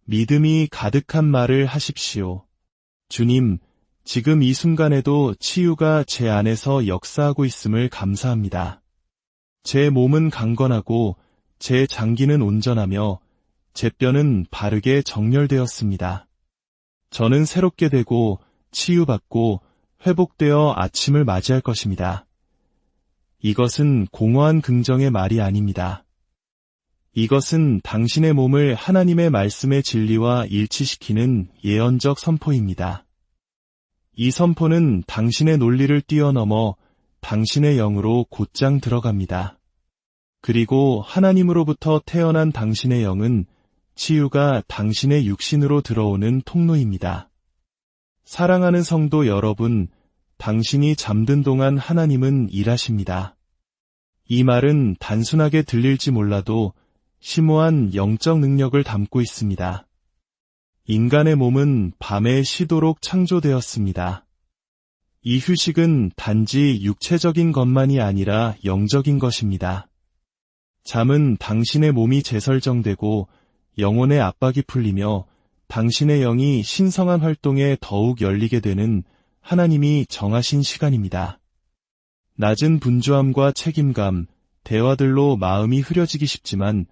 믿음이 가득한 말을 하십시오. 주님, 지금 이 순간에도 치유가 제 안에서 역사하고 있음을 감사합니다. 제 몸은 강건하고 제 장기는 온전하며 제 뼈는 바르게 정렬되었습니다. 저는 새롭게 되고 치유받고 회복되어 아침을 맞이할 것입니다. 이것은 공허한 긍정의 말이 아닙니다. 이것은 당신의 몸을 하나님의 말씀의 진리와 일치시키는 예언적 선포입니다. 이 선포는 당신의 논리를 뛰어넘어 당신의 영으로 곧장 들어갑니다. 그리고 하나님으로부터 태어난 당신의 영은 치유가 당신의 육신으로 들어오는 통로입니다. 사랑하는 성도 여러분, 당신이 잠든 동안 하나님은 일하십니다. 이 말은 단순하게 들릴지 몰라도 심오한 영적 능력을 담고 있습니다. 인간의 몸은 밤에 쉬도록 창조되었습니다. 이 휴식은 단지 육체적인 것만이 아니라 영적인 것입니다. 잠은 당신의 몸이 재설정되고 영혼의 압박이 풀리며 당신의 영이 신성한 활동에 더욱 열리게 되는 하나님이 정하신 시간입니다. 낮은 분주함과 책임감, 대화들로 마음이 흐려지기 쉽지만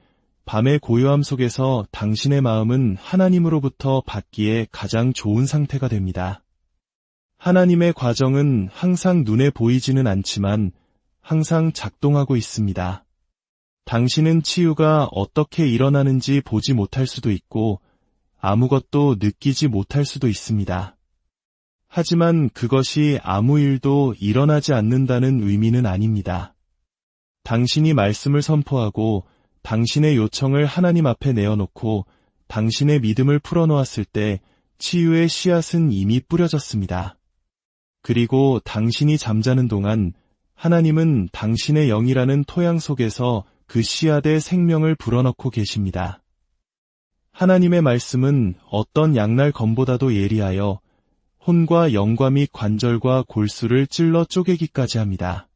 밤의 고요함 속에서 당신의 마음은 하나님으로부터 받기에 가장 좋은 상태가 됩니다. 하나님의 과정은 항상 눈에 보이지는 않지만 항상 작동하고 있습니다. 당신은 치유가 어떻게 일어나는지 보지 못할 수도 있고 아무것도 느끼지 못할 수도 있습니다. 하지만 그것이 아무 일도 일어나지 않는다는 의미는 아닙니다. 당신이 말씀을 선포하고 당신의 요청을 하나님 앞에 내어놓고 당신의 믿음을 풀어놓았을 때 치유의 씨앗은 이미 뿌려졌습니다. 그리고 당신이 잠자는 동안 하나님은 당신의 영이라는 토양 속에서 그 씨앗에 생명을 불어넣고 계십니다. 하나님의 말씀은 어떤 양날 검보다도 예리하여 혼과 영과 및 관절과 골수를 찔러 쪼개기까지 합니다.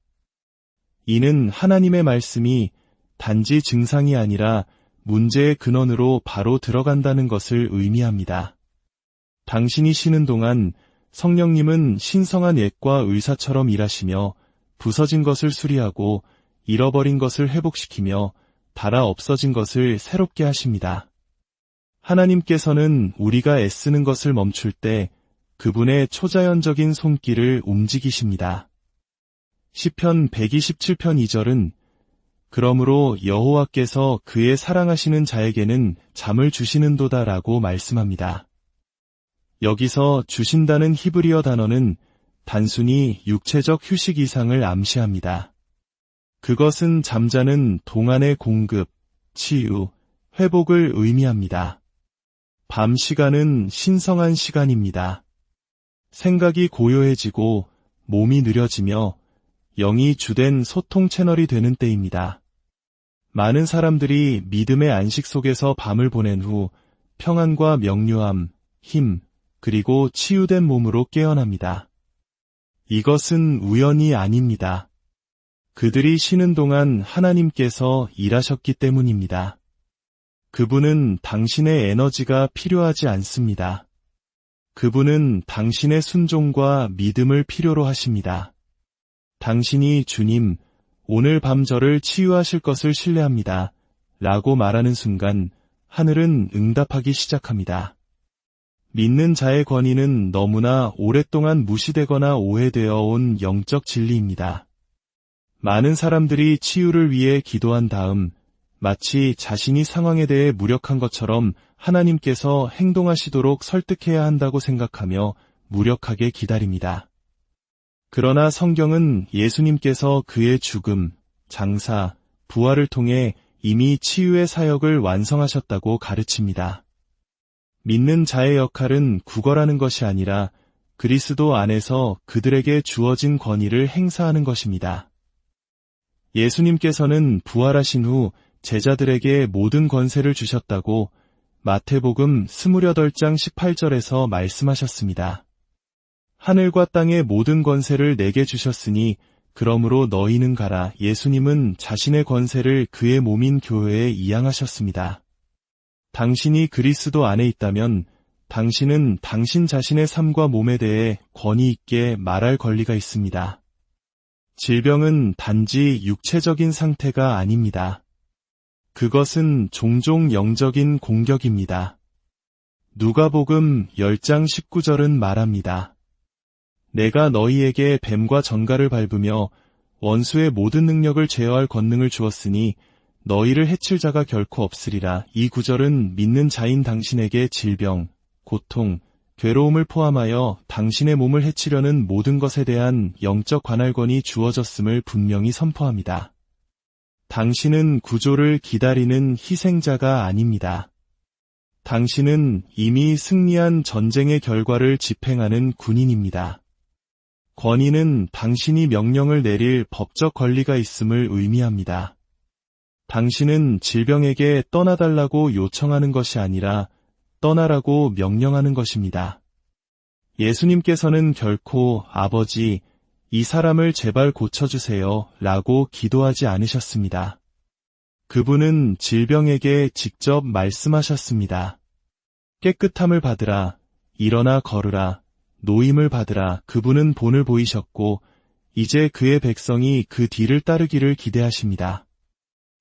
이는 하나님의 말씀이 단지 증상이 아니라 문제의 근원으로 바로 들어간다는 것을 의미합니다. 당신이 쉬는 동안 성령님은 신성한 옛과 의사처럼 일하시며 부서진 것을 수리하고 잃어버린 것을 회복시키며 닳아 없어진 것을 새롭게 하십니다. 하나님께서는 우리가 애쓰는 것을 멈출 때 그분의 초자연적인 손길을 움직이십니다. 시편 127편 2절은 그러므로 여호와께서 그의 사랑하시는 자에게는 잠을 주시는도다라고 말씀합니다. 여기서 주신다는 히브리어 단어는 단순히 육체적 휴식 이상을 암시합니다. 그것은 잠자는 동안의 공급, 치유, 회복을 의미합니다. 밤 시간은 신성한 시간입니다. 생각이 고요해지고 몸이 느려지며 영이 주된 소통 채널이 되는 때입니다. 많은 사람들이 믿음의 안식 속에서 밤을 보낸 후 평안과 명료함, 힘, 그리고 치유된 몸으로 깨어납니다. 이것은 우연이 아닙니다. 그들이 쉬는 동안 하나님께서 일하셨기 때문입니다. 그분은 당신의 에너지가 필요하지 않습니다. 그분은 당신의 순종과 믿음을 필요로 하십니다. 당신이 주님, 오늘 밤 저를 치유하실 것을 신뢰합니다. 라고 말하는 순간 하늘은 응답하기 시작합니다. 믿는 자의 권위는 너무나 오랫동안 무시되거나 오해되어 온 영적 진리입니다. 많은 사람들이 치유를 위해 기도한 다음 마치 자신이 상황에 대해 무력한 것처럼 하나님께서 행동하시도록 설득해야 한다고 생각하며 무력하게 기다립니다. 그러나 성경은 예수님께서 그의 죽음, 장사, 부활을 통해 이미 치유의 사역을 완성하셨다고 가르칩니다. 믿는 자의 역할은 구걸하는 것이 아니라 그리스도 안에서 그들에게 주어진 권위를 행사하는 것입니다. 예수님께서는 부활하신 후 제자들에게 모든 권세를 주셨다고 마태복음 28장 18절에서 말씀하셨습니다. 하늘과 땅의 모든 권세를 내게 주셨으니 그러므로 너희는 가라. 예수님은 자신의 권세를 그의 몸인 교회에 이양하셨습니다. 당신이 그리스도 안에 있다면 당신은 당신 자신의 삶과 몸에 대해 권위 있게 말할 권리가 있습니다. 질병은 단지 육체적인 상태가 아닙니다. 그것은 종종 영적인 공격입니다. 누가복음 10장 19절은 말합니다. 내가 너희에게 뱀과 전갈을 밟으며 원수의 모든 능력을 제어할 권능을 주었으니 너희를 해칠 자가 결코 없으리라. 이 구절은 믿는 자인 당신에게 질병, 고통, 괴로움을 포함하여 당신의 몸을 해치려는 모든 것에 대한 영적 관할권이 주어졌음을 분명히 선포합니다. 당신은 구조를 기다리는 희생자가 아닙니다. 당신은 이미 승리한 전쟁의 결과를 집행하는 군인입니다. 권위는 당신이 명령을 내릴 법적 권리가 있음을 의미합니다. 당신은 질병에게 떠나달라고 요청하는 것이 아니라 떠나라고 명령하는 것입니다. 예수님께서는 결코 아버지, 이 사람을 제발 고쳐주세요 라고 기도하지 않으셨습니다. 그분은 질병에게 직접 말씀하셨습니다. 깨끗함을 받으라, 일어나 걸으라, 노임을 받으라. 그분은 본을 보이셨고 이제 그의 백성이 그 뒤를 따르기를 기대하십니다.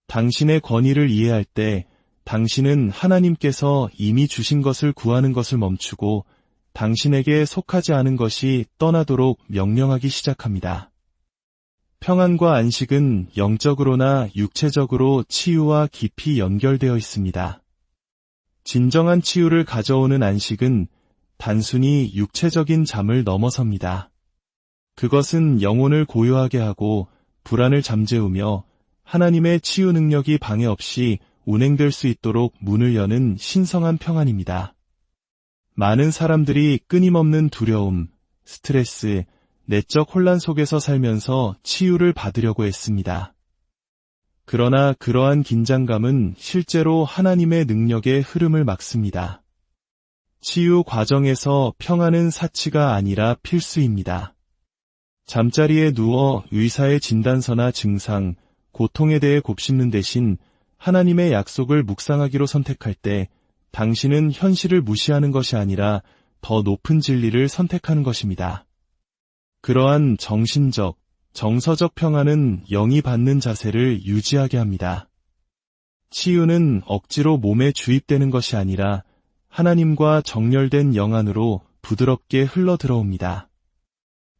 당신의 권위를 이해할 때 당신은 하나님께서 이미 주신 것을 구하는 것을 멈추고 당신에게 속하지 않은 것이 떠나도록 명령하기 시작합니다. 평안과 안식은 영적으로나 육체적으로 치유와 깊이 연결되어 있습니다. 진정한 치유를 가져오는 안식은 단순히 육체적인 잠을 넘어섭니다. 그것은 영혼을 고요하게 하고 불안을 잠재우며 하나님의 치유 능력이 방해 없이 운행될 수 있도록 문을 여는 신성한 평안입니다. 많은 사람들이 끊임없는 두려움, 스트레스, 내적 혼란 속에서 살면서 치유를 받으려고 했습니다. 그러나 그러한 긴장감은 실제로 하나님의 능력의 흐름을 막습니다. 치유 과정에서 평안은 사치가 아니라 필수입니다. 잠자리에 누워 의사의 진단서나 증상, 고통에 대해 곱씹는 대신 하나님의 약속을 묵상하기로 선택할 때 당신은 현실을 무시하는 것이 아니라 더 높은 진리를 선택하는 것입니다. 그러한 정신적, 정서적 평안은 영이 받는 자세를 유지하게 합니다. 치유는 억지로 몸에 주입되는 것이 아니라 하나님과 정렬된 영 안으로 부드럽게 흘러 들어옵니다.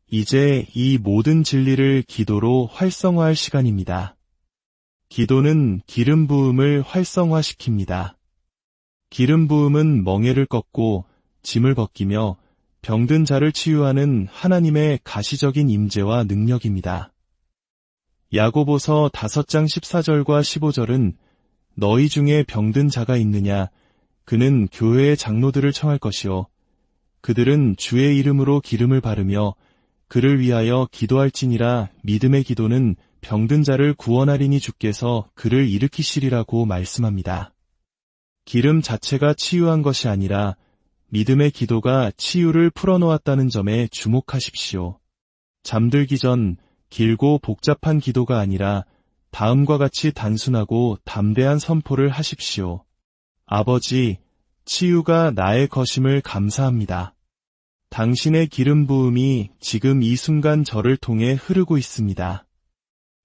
이제 이 모든 진리를 기도로 활성화할 시간입니다. 기도는 기름 부음을 활성화시킵니다. 기름 부음은 멍에를 꺾고 짐을 벗기며 병든 자를 치유하는 하나님의 가시적인 임재와 능력입니다. 야고보서 5장 14절과 15절은 너희 중에 병든 자가 있느냐 그는 교회의 장로들을 청할 것이요 그들은 주의 이름으로 기름을 바르며 그를 위하여 기도할지니라. 믿음의 기도는 병든 자를 구원하리니 주께서 그를 일으키시리라고 말씀합니다. 기름 자체가 치유한 것이 아니라 믿음의 기도가 치유를 풀어놓았다는 점에 주목하십시오. 잠들기 전 길고 복잡한 기도가 아니라 다음과 같이 단순하고 담대한 선포를 하십시오. 아버지, 치유가 나의 것임을 감사합니다. 당신의 기름 부음이 지금 이 순간 저를 통해 흐르고 있습니다.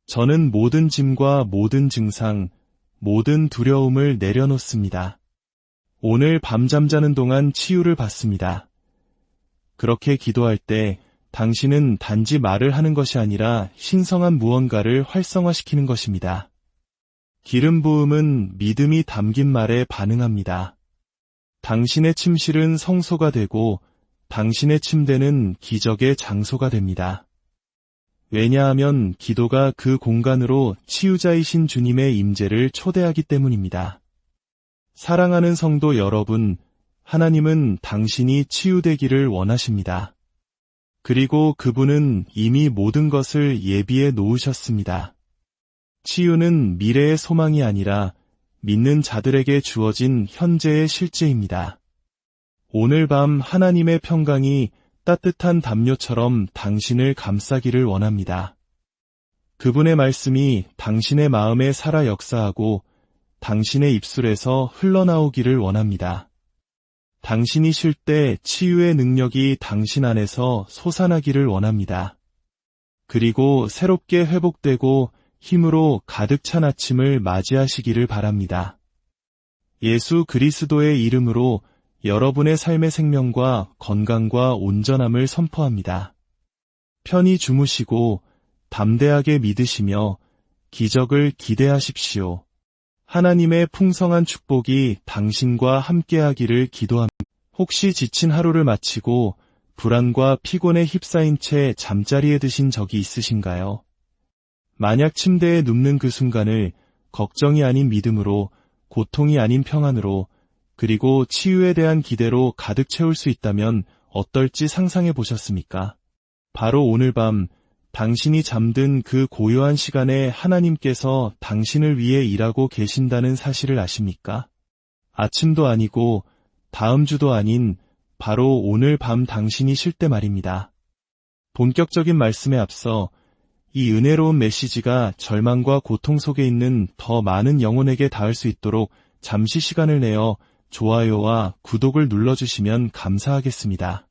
저는 모든 짐과 모든 증상, 모든 두려움을 내려놓습니다. 오늘 밤 잠자는 동안 치유를 받습니다. 그렇게 기도할 때 당신은 단지 말을 하는 것이 아니라 신성한 무언가를 활성화시키는 것입니다. 기름 부음은 믿음이 담긴 말에 반응합니다. 당신의 침실은 성소가 되고 당신의 침대는 기적의 장소가 됩니다. 왜냐하면 기도가 그 공간으로 치유자이신 주님의 임재를 초대하기 때문입니다. 사랑하는 성도 여러분, 하나님은 당신이 치유되기를 원하십니다. 그리고 그분은 이미 모든 것을 예비해 놓으셨습니다. 치유는 미래의 소망이 아니라 믿는 자들에게 주어진 현재의 실제입니다. 오늘 밤 하나님의 평강이 따뜻한 담요처럼 당신을 감싸기를 원합니다. 그분의 말씀이 당신의 마음에 살아 역사하고 당신의 입술에서 흘러나오기를 원합니다. 당신이 쉴 때 치유의 능력이 당신 안에서 솟아나기를 원합니다. 그리고 새롭게 회복되고 힘으로 가득 찬 아침을 맞이하시기를 바랍니다. 예수 그리스도의 이름으로 여러분의 삶의 생명과 건강과 온전함을 선포합니다. 편히 주무시고 담대하게 믿으시며 기적을 기대하십시오. 하나님의 풍성한 축복이 당신과 함께하기를 기도합니다. 혹시 지친 하루를 마치고 불안과 피곤에 휩싸인 채 잠자리에 드신 적이 있으신가요? 만약 침대에 눕는 그 순간을 걱정이 아닌 믿음으로, 고통이 아닌 평안으로, 그리고 치유에 대한 기대로 가득 채울 수 있다면 어떨지 상상해 보셨습니까? 바로 오늘 밤 당신이 잠든 그 고요한 시간에 하나님께서 당신을 위해 일하고 계신다는 사실을 아십니까? 아침도 아니고 다음 주도 아닌 바로 오늘 밤 당신이 쉴 때 말입니다. 본격적인 말씀에 앞서 이 은혜로운 메시지가 절망과 고통 속에 있는 더 많은 영혼에게 닿을 수 있도록 잠시 시간을 내어 좋아요와 구독을 눌러주시면 감사하겠습니다.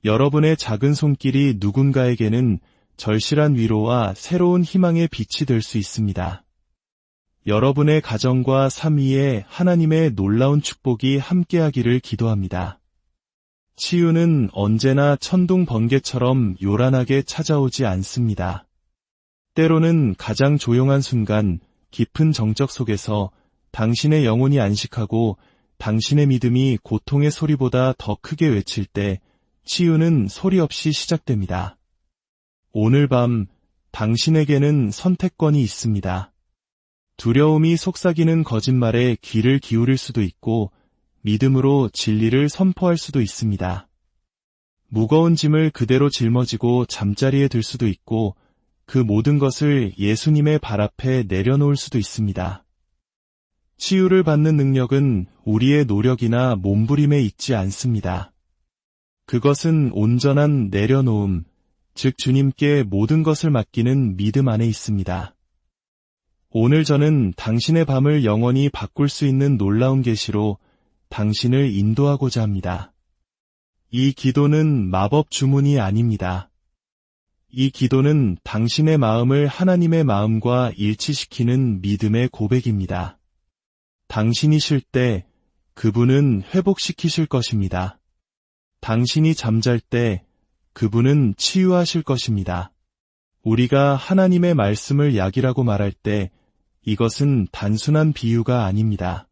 여러분의 작은 손길이 누군가에게는 절실한 위로와 새로운 희망의 빛이 될 수 있습니다. 여러분의 가정과 삶 위에 하나님의 놀라운 축복이 함께하기를 기도합니다. 치유는 언제나 천둥 번개처럼 요란하게 찾아오지 않습니다. 때로는 가장 조용한 순간, 깊은 정적 속에서 당신의 영혼이 안식하고 당신의 믿음이 고통의 소리보다 더 크게 외칠 때 치유는 소리 없이 시작됩니다. 오늘 밤 당신에게는 선택권이 있습니다. 두려움이 속삭이는 거짓말에 귀를 기울일 수도 있고 믿음으로 진리를 선포할 수도 있습니다. 무거운 짐을 그대로 짊어지고 잠자리에 들 수도 있고 그 모든 것을 예수님의 발 앞에 내려놓을 수도 있습니다. 치유를 받는 능력은 우리의 노력이나 몸부림에 있지 않습니다. 그것은 온전한 내려놓음, 즉 주님께 모든 것을 맡기는 믿음 안에 있습니다. 오늘 저는 당신의 밤을 영원히 바꿀 수 있는 놀라운 계시로 당신을 인도하고자 합니다. 이 기도는 마법 주문이 아닙니다. 이 기도는 당신의 마음을 하나님의 마음과 일치시키는 믿음의 고백입니다. 당신이 쉴 때 그분은 회복시키실 것입니다. 당신이 잠잘 때 그분은 치유하실 것입니다. 우리가 하나님의 말씀을 약이라고 말할 때 이것은 단순한 비유가 아닙니다.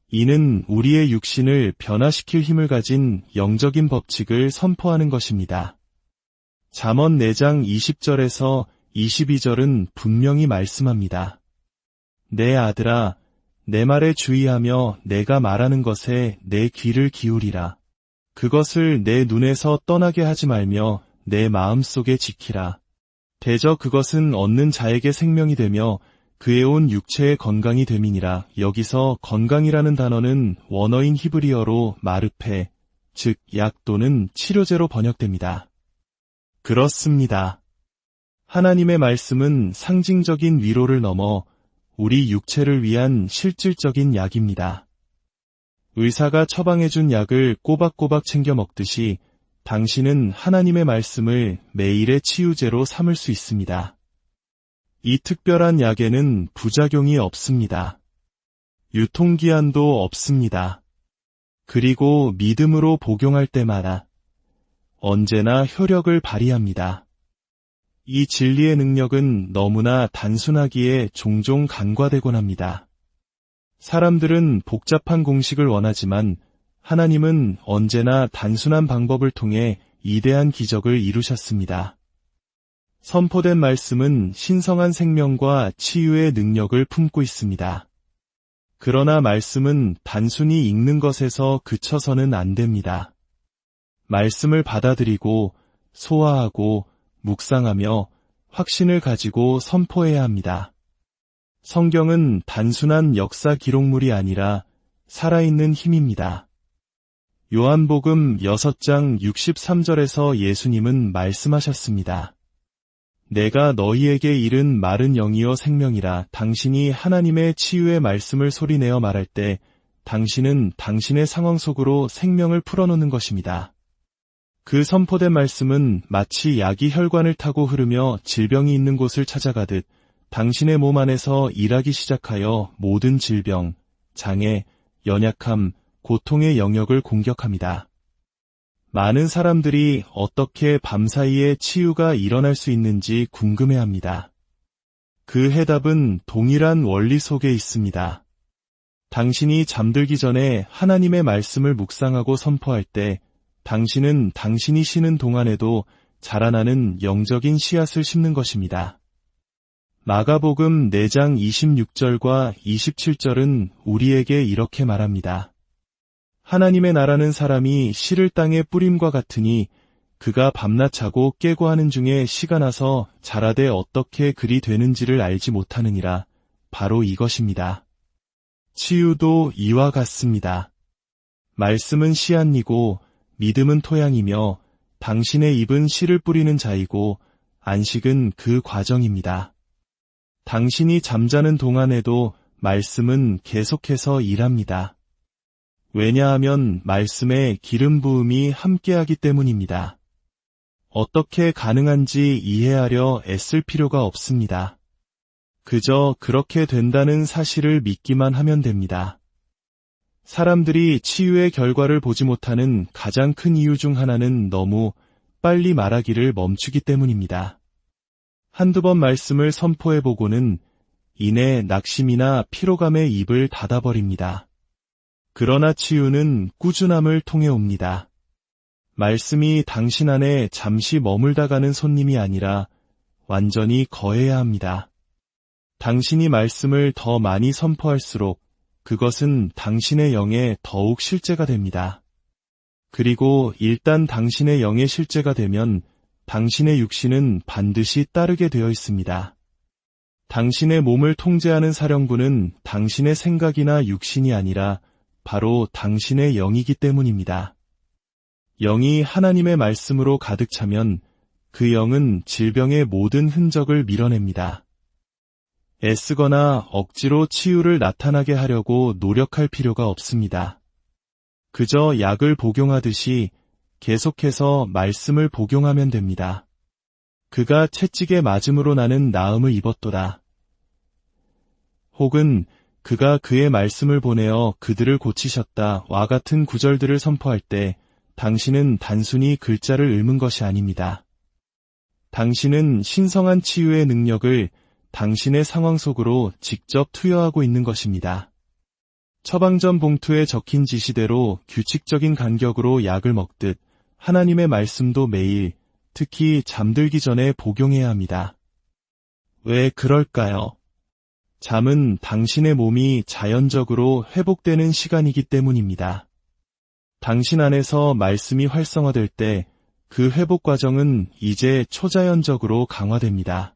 이는 우리의 육신을 변화시킬 힘을 가진 영적인 법칙을 선포하는 것입니다. 잠언 4장 20절에서 22절은 분명히 말씀합니다. 내 아들아, 내 말에 주의하며 내가 말하는 것에 내 귀를 기울이라. 그것을 내 눈에서 떠나게 하지 말며 내 마음속에 지키라. 대저 그것은 얻는 자에게 생명이 되며 그의 온 육체의 건강이 됨이니라. 여기서 건강이라는 단어는 원어인 히브리어로 마르페, 즉 약 또는 치료제로 번역됩니다. 그렇습니다. 하나님의 말씀은 상징적인 위로를 넘어 우리 육체를 위한 실질적인 약입니다. 의사가 처방해준 약을 꼬박꼬박 챙겨 먹듯이 당신은 하나님의 말씀을 매일의 치유제로 삼을 수 있습니다. 이 특별한 약에는 부작용이 없습니다. 유통기한도 없습니다. 그리고 믿음으로 복용할 때마다 언제나 효력을 발휘합니다. 이 진리의 능력은 너무나 단순하기에 종종 간과되곤 합니다. 사람들은 복잡한 공식을 원하지만 하나님은 언제나 단순한 방법을 통해 위대한 기적을 이루셨습니다. 선포된 말씀은 신성한 생명과 치유의 능력을 품고 있습니다. 그러나 말씀은 단순히 읽는 것에서 그쳐서는 안 됩니다. 말씀을 받아들이고 소화하고 묵상하며 확신을 가지고 선포해야 합니다. 성경은 단순한 역사 기록물이 아니라 살아있는 힘입니다. 요한복음 6장 63절에서 예수님은 말씀하셨습니다. 내가 너희에게 이른 말은 영이요 생명이라. 당신이 하나님의 치유의 말씀을 소리내어 말할 때 당신은 당신의 상황 속으로 생명을 풀어놓는 것입니다. 그 선포된 말씀은 마치 약이 혈관을 타고 흐르며 질병이 있는 곳을 찾아가듯 당신의 몸 안에서 일하기 시작하여 모든 질병, 장애, 연약함, 고통의 영역을 공격합니다. 많은 사람들이 어떻게 밤사이에 치유가 일어날 수 있는지 궁금해합니다. 그 해답은 동일한 원리 속에 있습니다. 당신이 잠들기 전에 하나님의 말씀을 묵상하고 선포할 때 당신은 당신이 쉬는 동안에도 자라나는 영적인 씨앗을 심는 것입니다. 마가복음 4장 26절과 27절은 우리에게 이렇게 말합니다. 하나님의 나라는 사람이 씨를 땅에 뿌림과 같으니 그가 밤낮 자고 깨고 하는 중에 씨가 나서 자라되 어떻게 그리 되는지를 알지 못하느니라. 바로 이것입니다. 치유도 이와 같습니다. 말씀은 씨앗이고 믿음은 토양이며 당신의 입은 씨를 뿌리는 자이고 안식은 그 과정입니다. 당신이 잠자는 동안에도 말씀은 계속해서 일합니다. 왜냐하면 말씀에 기름 부음이 함께하기 때문입니다. 어떻게 가능한지 이해하려 애쓸 필요가 없습니다. 그저 그렇게 된다는 사실을 믿기만 하면 됩니다. 사람들이 치유의 결과를 보지 못하는 가장 큰 이유 중 하나는 너무 빨리 말하기를 멈추기 때문입니다. 한두 번 말씀을 선포해보고는 이내 낙심이나 피로감에 입을 닫아버립니다. 그러나 치유는 꾸준함을 통해 옵니다. 말씀이 당신 안에 잠시 머물다 가는 손님이 아니라 완전히 거해야 합니다. 당신이 말씀을 더 많이 선포할수록 그것은 당신의 영에 더욱 실제가 됩니다. 그리고 일단 당신의 영에 실제가 되면 당신의 육신은 반드시 따르게 되어 있습니다. 당신의 몸을 통제하는 사령부는 당신의 생각이나 육신이 아니라 바로 당신의 영이기 때문입니다. 영이 하나님의 말씀으로 가득 차면 그 영은 질병의 모든 흔적을 밀어냅니다. 애쓰거나 억지로 치유를 나타나게 하려고 노력할 필요가 없습니다. 그저 약을 복용하듯이 계속해서 말씀을 복용하면 됩니다. 그가 채찍에 맞음으로 나는 나음을 입었도다. 혹은 그가 그의 말씀을 보내어 그들을 고치셨다와 같은 구절들을 선포할 때 당신은 단순히 글자를 읊은 것이 아닙니다. 당신은 신성한 치유의 능력을 당신의 상황 속으로 직접 투여하고 있는 것입니다. 처방전 봉투에 적힌 지시대로 규칙적인 간격으로 약을 먹듯 하나님의 말씀도 매일, 특히 잠들기 전에 복용해야 합니다. 왜 그럴까요? 잠은 당신의 몸이 자연적으로 회복되는 시간이기 때문입니다. 당신 안에서 말씀이 활성화될 때 그 회복 과정은 이제 초자연적으로 강화됩니다.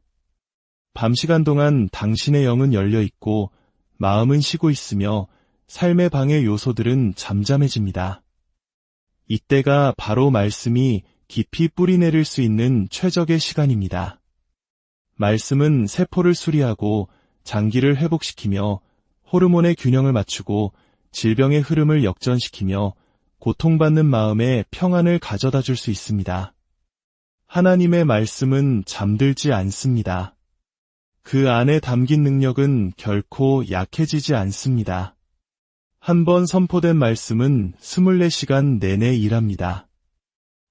밤 시간 동안 당신의 영은 열려 있고 마음은 쉬고 있으며 삶의 방해 요소들은 잠잠해집니다. 이때가 바로 말씀이 깊이 뿌리내릴 수 있는 최적의 시간입니다. 말씀은 세포를 수리하고 장기를 회복시키며 호르몬의 균형을 맞추고 질병의 흐름을 역전시키며 고통받는 마음에 평안을 가져다 줄 수 있습니다. 하나님의 말씀은 잠들지 않습니다. 그 안에 담긴 능력은 결코 약해지지 않습니다. 한번 선포된 말씀은 24시간 내내 일합니다.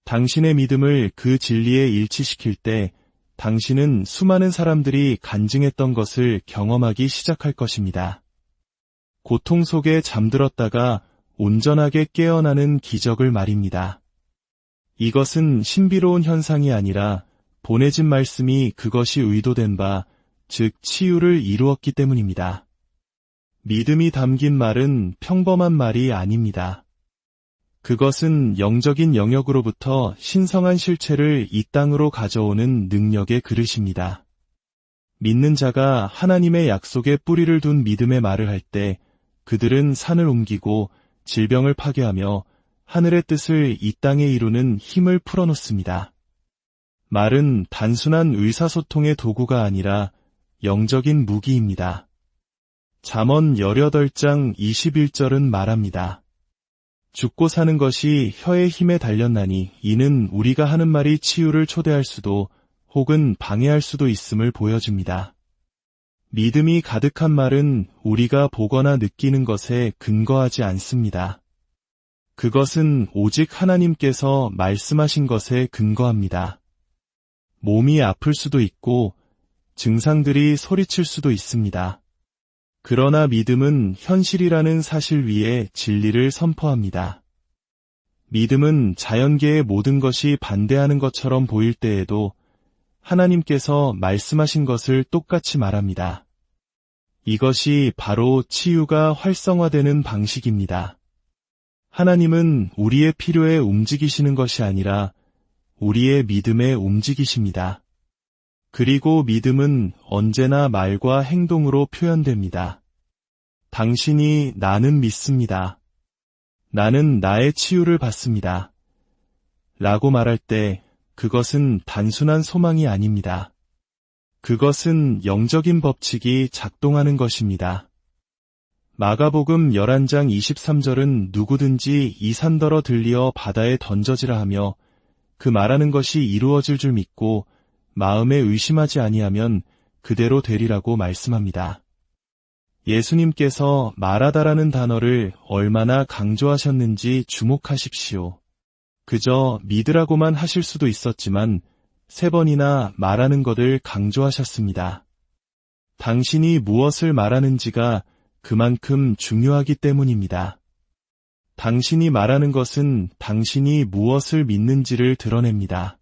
당신의 믿음을 그 진리에 일치시킬 때 당신은 수많은 사람들이 간증했던 것을 경험하기 시작할 것입니다. 고통 속에 잠들었다가 온전하게 깨어나는 기적을 말입니다. 이것은 신비로운 현상이 아니라 보내진 말씀이 그것이 의도된 바, 즉 치유를 이루었기 때문입니다. 믿음이 담긴 말은 평범한 말이 아닙니다. 그것은 영적인 영역으로부터 신성한 실체를 이 땅으로 가져오는 능력의 그릇입니다. 믿는 자가 하나님의 약속에 뿌리를 둔 믿음의 말을 할 때 그들은 산을 옮기고 질병을 파괴하며 하늘의 뜻을 이 땅에 이루는 힘을 풀어놓습니다. 말은 단순한 의사소통의 도구가 아니라 영적인 무기입니다. 잠언 18장 21절은 말합니다. 죽고 사는 것이 혀의 힘에 달렸나니 이는 우리가 하는 말이 치유를 초대할 수도 혹은 방해할 수도 있음을 보여줍니다. 믿음이 가득한 말은 우리가 보거나 느끼는 것에 근거하지 않습니다. 그것은 오직 하나님께서 말씀하신 것에 근거합니다. 몸이 아플 수도 있고 증상들이 소리칠 수도 있습니다. 그러나 믿음은 현실이라는 사실 위에 진리를 선포합니다. 믿음은 자연계의 모든 것이 반대하는 것처럼 보일 때에도 하나님께서 말씀하신 것을 똑같이 말합니다. 이것이 바로 치유가 활성화되는 방식입니다. 하나님은 우리의 필요에 움직이시는 것이 아니라 우리의 믿음에 움직이십니다. 그리고 믿음은 언제나 말과 행동으로 표현됩니다. 당신이 나는 믿습니다. 나는 나의 치유를 받습니다. 라고 말할 때 그것은 단순한 소망이 아닙니다. 그것은 영적인 법칙이 작동하는 것입니다. 마가복음 11장 23절은 누구든지 이 산더러 들리어 바다에 던져지라 하며 그 말하는 것이 이루어질 줄 믿고 마음에 의심하지 아니하면 그대로 되리라고 말씀합니다. 예수님께서 말하다라는 단어를 얼마나 강조하셨는지 주목하십시오. 그저 믿으라고만 하실 수도 있었지만 3번이나 말하는 것을 강조하셨습니다. 당신이 무엇을 말하는지가 그만큼 중요하기 때문입니다. 당신이 말하는 것은 당신이 무엇을 믿는지를 드러냅니다.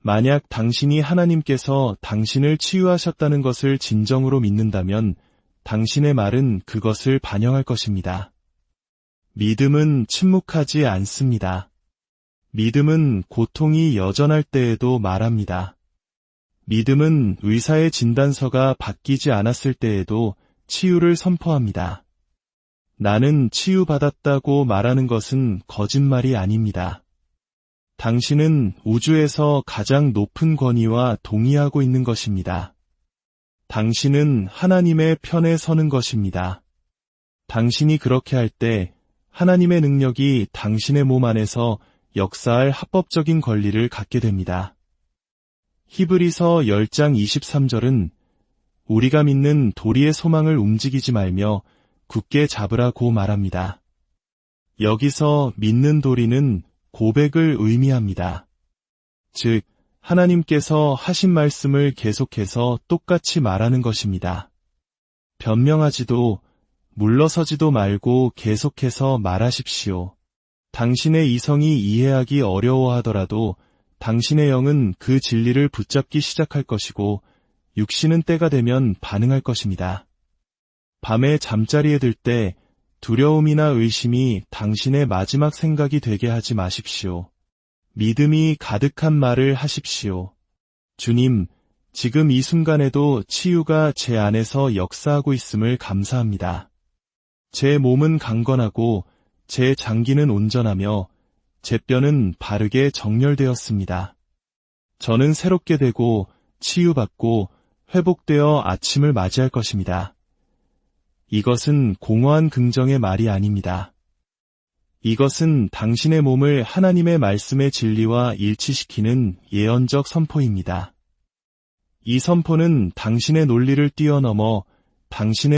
만약 당신이 하나님께서 당신을 치유하셨다는 것을 진정으로 믿는다면 당신의 말은 그것을 반영할 것입니다. 믿음은 침묵하지 않습니다. 믿음은 고통이 여전할 때에도 말합니다. 믿음은 의사의 진단서가 바뀌지 않았을 때에도 치유를 선포합니다. 나는 치유받았다고 말하는 것은 거짓말이 아닙니다. 당신은 우주에서 가장 높은 권위와 동의하고 있는 것입니다. 당신은 하나님의 편에 서는 것입니다. 당신이 그렇게 할 때 하나님의 능력이 당신의 몸 안에서 역사할 합법적인 권리를 갖게 됩니다. 히브리서 10장 23절은 우리가 믿는 도리의 소망을 움직이지 말며 굳게 잡으라고 말합니다. 여기서 믿는 도리는 고백을 의미합니다. 즉, 하나님께서 하신 말씀을 계속해서 똑같이 말하는 것입니다. 변명하지도 물러서지도 말고 계속해서 말하십시오. 당신의 이성이 이해하기 어려워하더라도 당신의 영은 그 진리를 붙잡기 시작할 것이고 육신은 때가 되면 반응할 것입니다. 밤에 잠자리에 들 때 두려움이나 의심이 당신의 마지막 생각이 되게 하지 마십시오. 믿음이 가득한 말을 하십시오. 주님, 지금 이 순간에도 치유가 제 안에서 역사하고 있음을 감사합니다. 제 몸은 강건하고 제 장기는 온전하며 제 뼈는 바르게 정렬되었습니다. 저는 새롭게 되고 치유받고 회복되어 아침을 맞이할 것입니다. 이것은 공허한 긍정의 말이 아닙니다. 이것은 당신의 몸을 하나님의 말씀의 진리와 일치시키는 예언적 선포입니다. 이 선포는 당신의 논리를 뛰어넘어 당신의